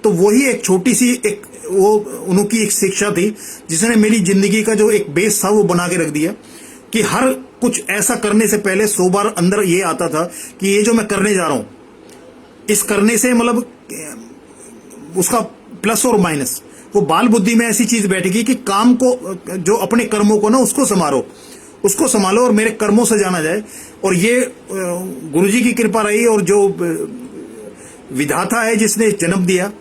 तो वही एक छोटी सी वो उनकी एक शिक्षा थी जिसने मेरी जिंदगी का जो एक बेस था वो बना के रख दिया कि हर कुछ ऐसा करने से पहले 100 बार अंदर ये आता था कि ये जो मैं करने जा रहा हूं, इस करने से मतलब उसका प्लस और माइनस, वो बाल बुद्धि में ऐसी चीज बैठेगी कि काम को, जो अपने कर्मों को ना उसको संवारो, उसको संभालो और मेरे कर्मों से जाना जाए। और ये गुरुजी की कृपा रही, और जो विधाता है जिसने जन्म दिया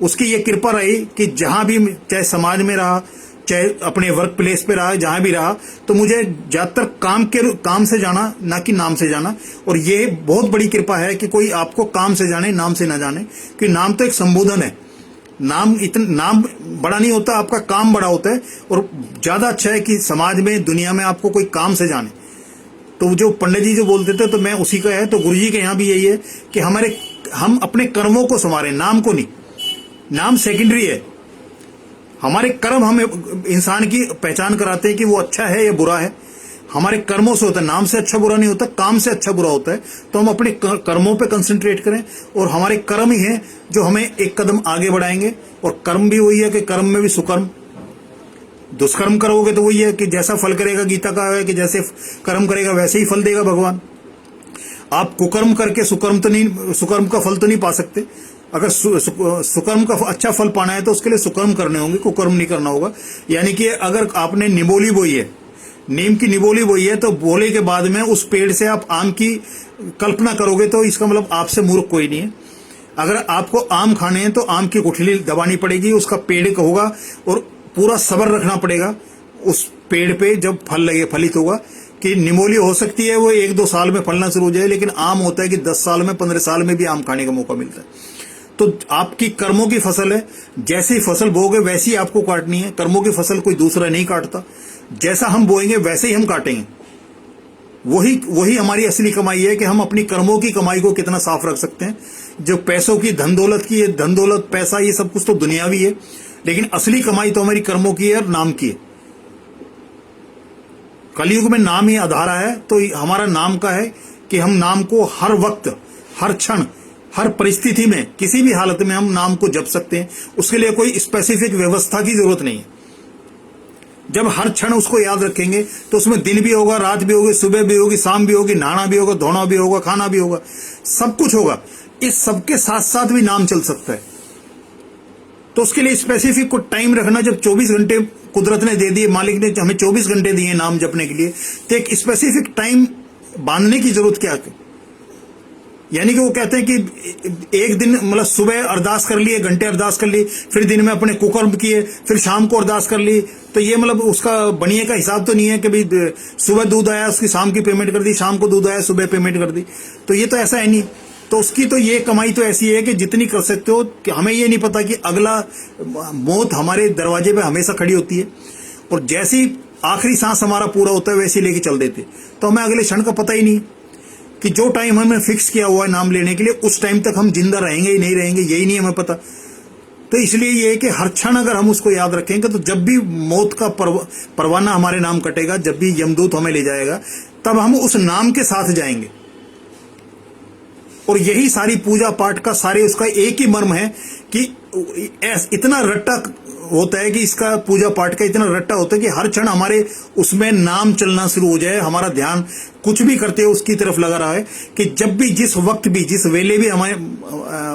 उसकी ये कृपा रही कि जहां भी, चाहे समाज में रहा, चाहे अपने वर्क प्लेस पे रहा, जहां भी रहा, तो मुझे ज्यादातर काम से जाना, ना कि नाम से जाना। और ये बहुत बड़ी कृपा है कि कोई आपको काम से जाने, नाम से ना जाने, क्योंकि नाम तो एक संबोधन है। नाम बड़ा नहीं होता, आपका काम बड़ा होता है। और ज्यादा अच्छा है कि समाज में, दुनिया में आपको कोई काम से जाने। तो जो पंडित जी जो बोलते थे, तो मैं उसी का है। तो गुरुजी के यहाँ भी यही है कि हम अपने कर्मों को संवारें, नाम को नहीं। नाम सेकेंडरी है। हमारे कर्म हमें इंसान की पहचान कराते हैं कि वो अच्छा है या बुरा है। हमारे कर्मों से होता है, नाम से अच्छा बुरा नहीं होता, काम से अच्छा बुरा होता है। तो हम अपने कर्मों पे कंसंट्रेट करें, और हमारे कर्म ही हैं जो हमें एक कदम आगे बढ़ाएंगे। और कर्म भी वही है कि कर्म में भी सुकर्म, दुष्कर्म करोगे तो वही है कि जैसा फल करेगा, गीता का है कि जैसे कर्म करेगा वैसे ही फल देगा भगवान। आप कुकर्म करके सुकर्म का फल तो नहीं पा सकते। अगर सुकर्म का अच्छा फल पाना है तो उसके लिए सुकर्म करने होंगे, कुकर्म नहीं करना होगा। यानी कि अगर आपने निबोली बोई है, नीम की निबोली बोई है, तो बोले के बाद में उस पेड़ से आप आम की कल्पना करोगे तो इसका मतलब आपसे मूर्ख कोई नहीं है। अगर आपको आम खाने हैं तो आम की गुठली दबानी पड़ेगी, उसका पेड़ होगा, और पूरा सब्र रखना पड़ेगा उस पेड़ पे जब फलित होगा। कि निमोली हो सकती है वो 1-2 साल में फलना शुरू हो जाए, लेकिन आम होता है कि 10 साल में, 15 साल में भी आम खाने का मौका मिलता है। तो आपकी कर्मों की फसल है, जैसे ही फसल बोओगे वैसी ही आपको काटनी है। कर्मों की फसल कोई दूसरा नहीं काटता। जैसा हम बोएंगे वैसे ही हम काटेंगे। वही हमारी असली कमाई है कि हम अपनी कर्मों की कमाई को कितना साफ रख सकते हैं। जो पैसों की, धन दौलत, पैसा, ये सब कुछ तो दुनियावी है, लेकिन असली कमाई तो हमारी कर्मों की है और नाम की है। कलयुग में नाम ही आधार है। तो हमारा नाम का है कि हम नाम को हर वक्त, हर क्षण, हर परिस्थिति में, किसी भी हालत में हम नाम को जप सकते हैं। उसके लिए कोई स्पेसिफिक व्यवस्था की जरूरत नहीं है। जब हर क्षण उसको याद रखेंगे तो उसमें दिन भी होगा, रात भी होगी, सुबह भी होगी, शाम भी होगी, नहाना भी होगा, धोना भी होगा, खाना भी होगा, सब कुछ होगा। इस सबके साथ साथ भी नाम चल सकता है। तो उसके लिए स्पेसिफिक को टाइम रखना। जब 24 घंटे कुदरत ने दे दिए, मालिक ने हमें 24 घंटे दिए नाम जपने के लिए, तो एक स्पेसिफिक टाइम बांधने की जरूरत क्या है। यानी कि वो कहते हैं कि एक दिन, मतलब सुबह अरदास कर ली, 1 घंटे अरदास कर ली, फिर दिन में अपने कुकर्म किए, फिर शाम को अरदास कर ली। तो ये मतलब उसका बनिए का हिसाब तो नहीं है कि भाई सुबह दूध आया उसकी शाम की पेमेंट कर दी, शाम को दूध आया सुबह पेमेंट कर दी। तो ये तो ऐसा है नहीं। तो उसकी तो ये कमाई तो ऐसी है कि जितनी कर सकते हो। कि हमें ये नहीं पता कि अगला मौत हमारे दरवाजे पे हमेशा खड़ी होती है, और जैसी आखिरी सांस हमारा पूरा होता है वैसे लेके चल देते। तो हमें अगले क्षण का पता ही नहीं कि जो टाइम हमें फिक्स किया हुआ है नाम लेने के लिए, उस टाइम तक हम जिंदा रहेंगे ही नहीं रहेंगे, यही नहीं हमें पता। तो इसलिए ये है कि हर क्षण अगर हम उसको याद रखेंगे तो जब भी मौत का परवाना हमारे नाम कटेगा, जब भी यमदूत हमें ले जाएगा, तब हम उस नाम के साथ जाएंगे। और यही सारी पूजा पाठ का, सारे उसका एक ही मर्म है कि इतना रट्टा होता है कि इसका पूजा पाठ का इतना रट्टा होता है कि हर क्षण हमारे उसमें नाम चलना शुरू हो जाए। हमारा ध्यान कुछ भी करते हो उसकी तरफ लगा रहा है कि जब भी, जिस वक्त भी, जिस वेले भी हमारे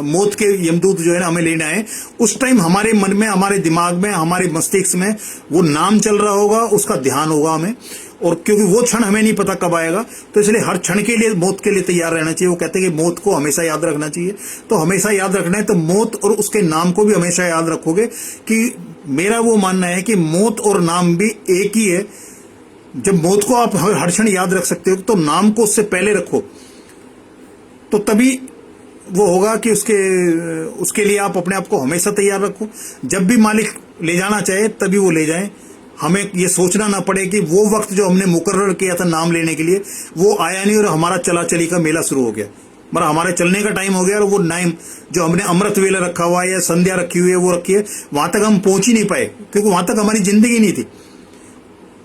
मौत के यमदूत जो है ना हमें लेना है, उस टाइम हमारे मन में, हमारे दिमाग में, हमारे मस्तिष्क में वो नाम चल रहा होगा, उसका ध्यान होगा हमें। और क्योंकि वो क्षण हमें नहीं पता कब आएगा, तो इसलिए हर क्षण के लिए, मौत के लिए तैयार रहना चाहिए। वो कहते हैं कि मौत को हमेशा याद रखना चाहिए। तो हमेशा याद रखना है तो मौत और उसके नाम को भी हमेशा याद रखोगे। कि मेरा वो मानना है कि मौत और नाम भी एक ही है। जब मौत को आप हर क्षण याद रख सकते हो, तो नाम को उससे पहले रखो, तो तभी वो होगा कि उसके लिए आप अपने आप को हमेशा तैयार रखो। जब भी मालिक ले जाना चाहे तभी वो ले जाए। हमें ये सोचना ना पड़े कि वो वक्त जो हमने मुकर्रर किया था नाम लेने के लिए, वो आया नहीं और हमारा चला चली का मेला शुरू हो गया। मतलब हमारे चलने का टाइम हो गया और वो टाइम जो हमने अमृत वेला रखा हुआ है या संध्या रखी हुई है वो रखी है, वहां तक हम पहुंच ही नहीं पाए, क्योंकि वहां तक हमारी जिंदगी नहीं थी।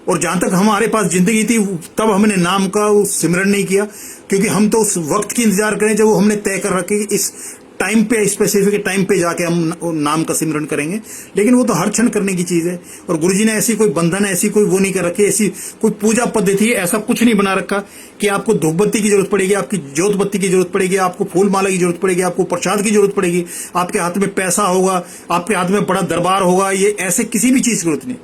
और जहां तक हमारे पास जिंदगी थी तब हमने नाम का सिमरन नहीं किया, क्योंकि हम तो उस वक्त की इंतजार करें जब वो हमने तय कर रखे कि इस टाइम पे, स्पेसिफिक टाइम पे जाके हम नाम का सिमरन करेंगे। लेकिन वो तो हर क्षण करने की चीज है। और गुरुजी ने ऐसी कोई बंधन, ऐसी कोई वो नहीं कर रखी, ऐसी कोई पूजा पद्धति, ऐसा कुछ नहीं बना रखा कि आपको धूप बत्ती की जरूरत पड़ेगी, आपकी ज्योत बत्ती की जरूरत पड़ेगी, आपको फूल माला की जरूरत पड़ेगी, आपको प्रसाद की जरूरत पड़ेगी, आपके हाथ में पैसा होगा, आपके हाथ में बड़ा दरबार होगा। ये ऐसे किसी भी चीज की जरूरत नहीं।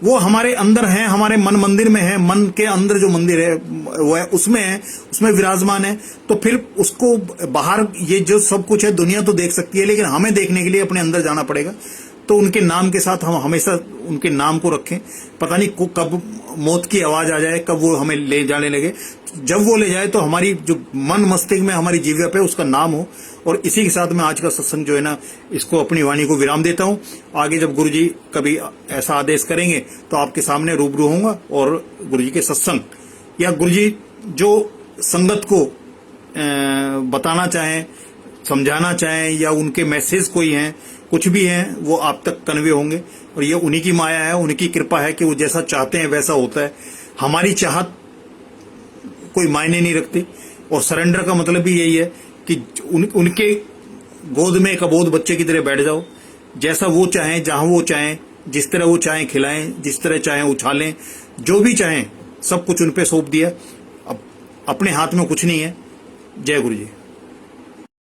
वो हमारे अंदर है, हमारे मन मंदिर में है, मन के अंदर जो मंदिर है वो है, उसमें है, उसमें विराजमान है। तो फिर उसको बाहर ये जो सब कुछ है दुनिया तो देख सकती है, लेकिन हमें देखने के लिए अपने अंदर जाना पड़ेगा। तो उनके नाम के साथ हम हमेशा उनके नाम को रखें। पता नहीं कब मौत की आवाज आ जाए, कब वो हमें ले जाने लगे। जब वो ले जाए तो हमारी जो मन मस्तिष्क में हमारी जीवा पे उसका नाम हो। और इसी के साथ मैं आज का सत्संग जो है ना, इसको अपनी वाणी को विराम देता हूं। आगे जब गुरुजी कभी ऐसा आदेश करेंगे तो आपके सामने रूबरू होऊंगा और गुरुजी के सत्संग या गुरुजी जो संगत को बताना चाहें, समझाना चाहें, या उनके मैसेज कोई हैं, कुछ भी हैं, वो आप तक कन्वे होंगे। और ये उन्हीं की माया है, उन्हीं की कृपा है कि वो जैसा चाहते हैं वैसा होता है। हमारी चाहत कोई मायने नहीं रखती। और सरेंडर का मतलब भी यही है कि उनके गोद में एक अबोध बच्चे की तरह बैठ जाओ। जैसा वो चाहें, जहां वो चाहें, जिस तरह वो चाहें खिलाएं, जिस तरह चाहें उछालें, जो भी चाहें सब कुछ उन पे सौंप दिया। अब अपने हाथ में कुछ नहीं है। जय गुरु जी।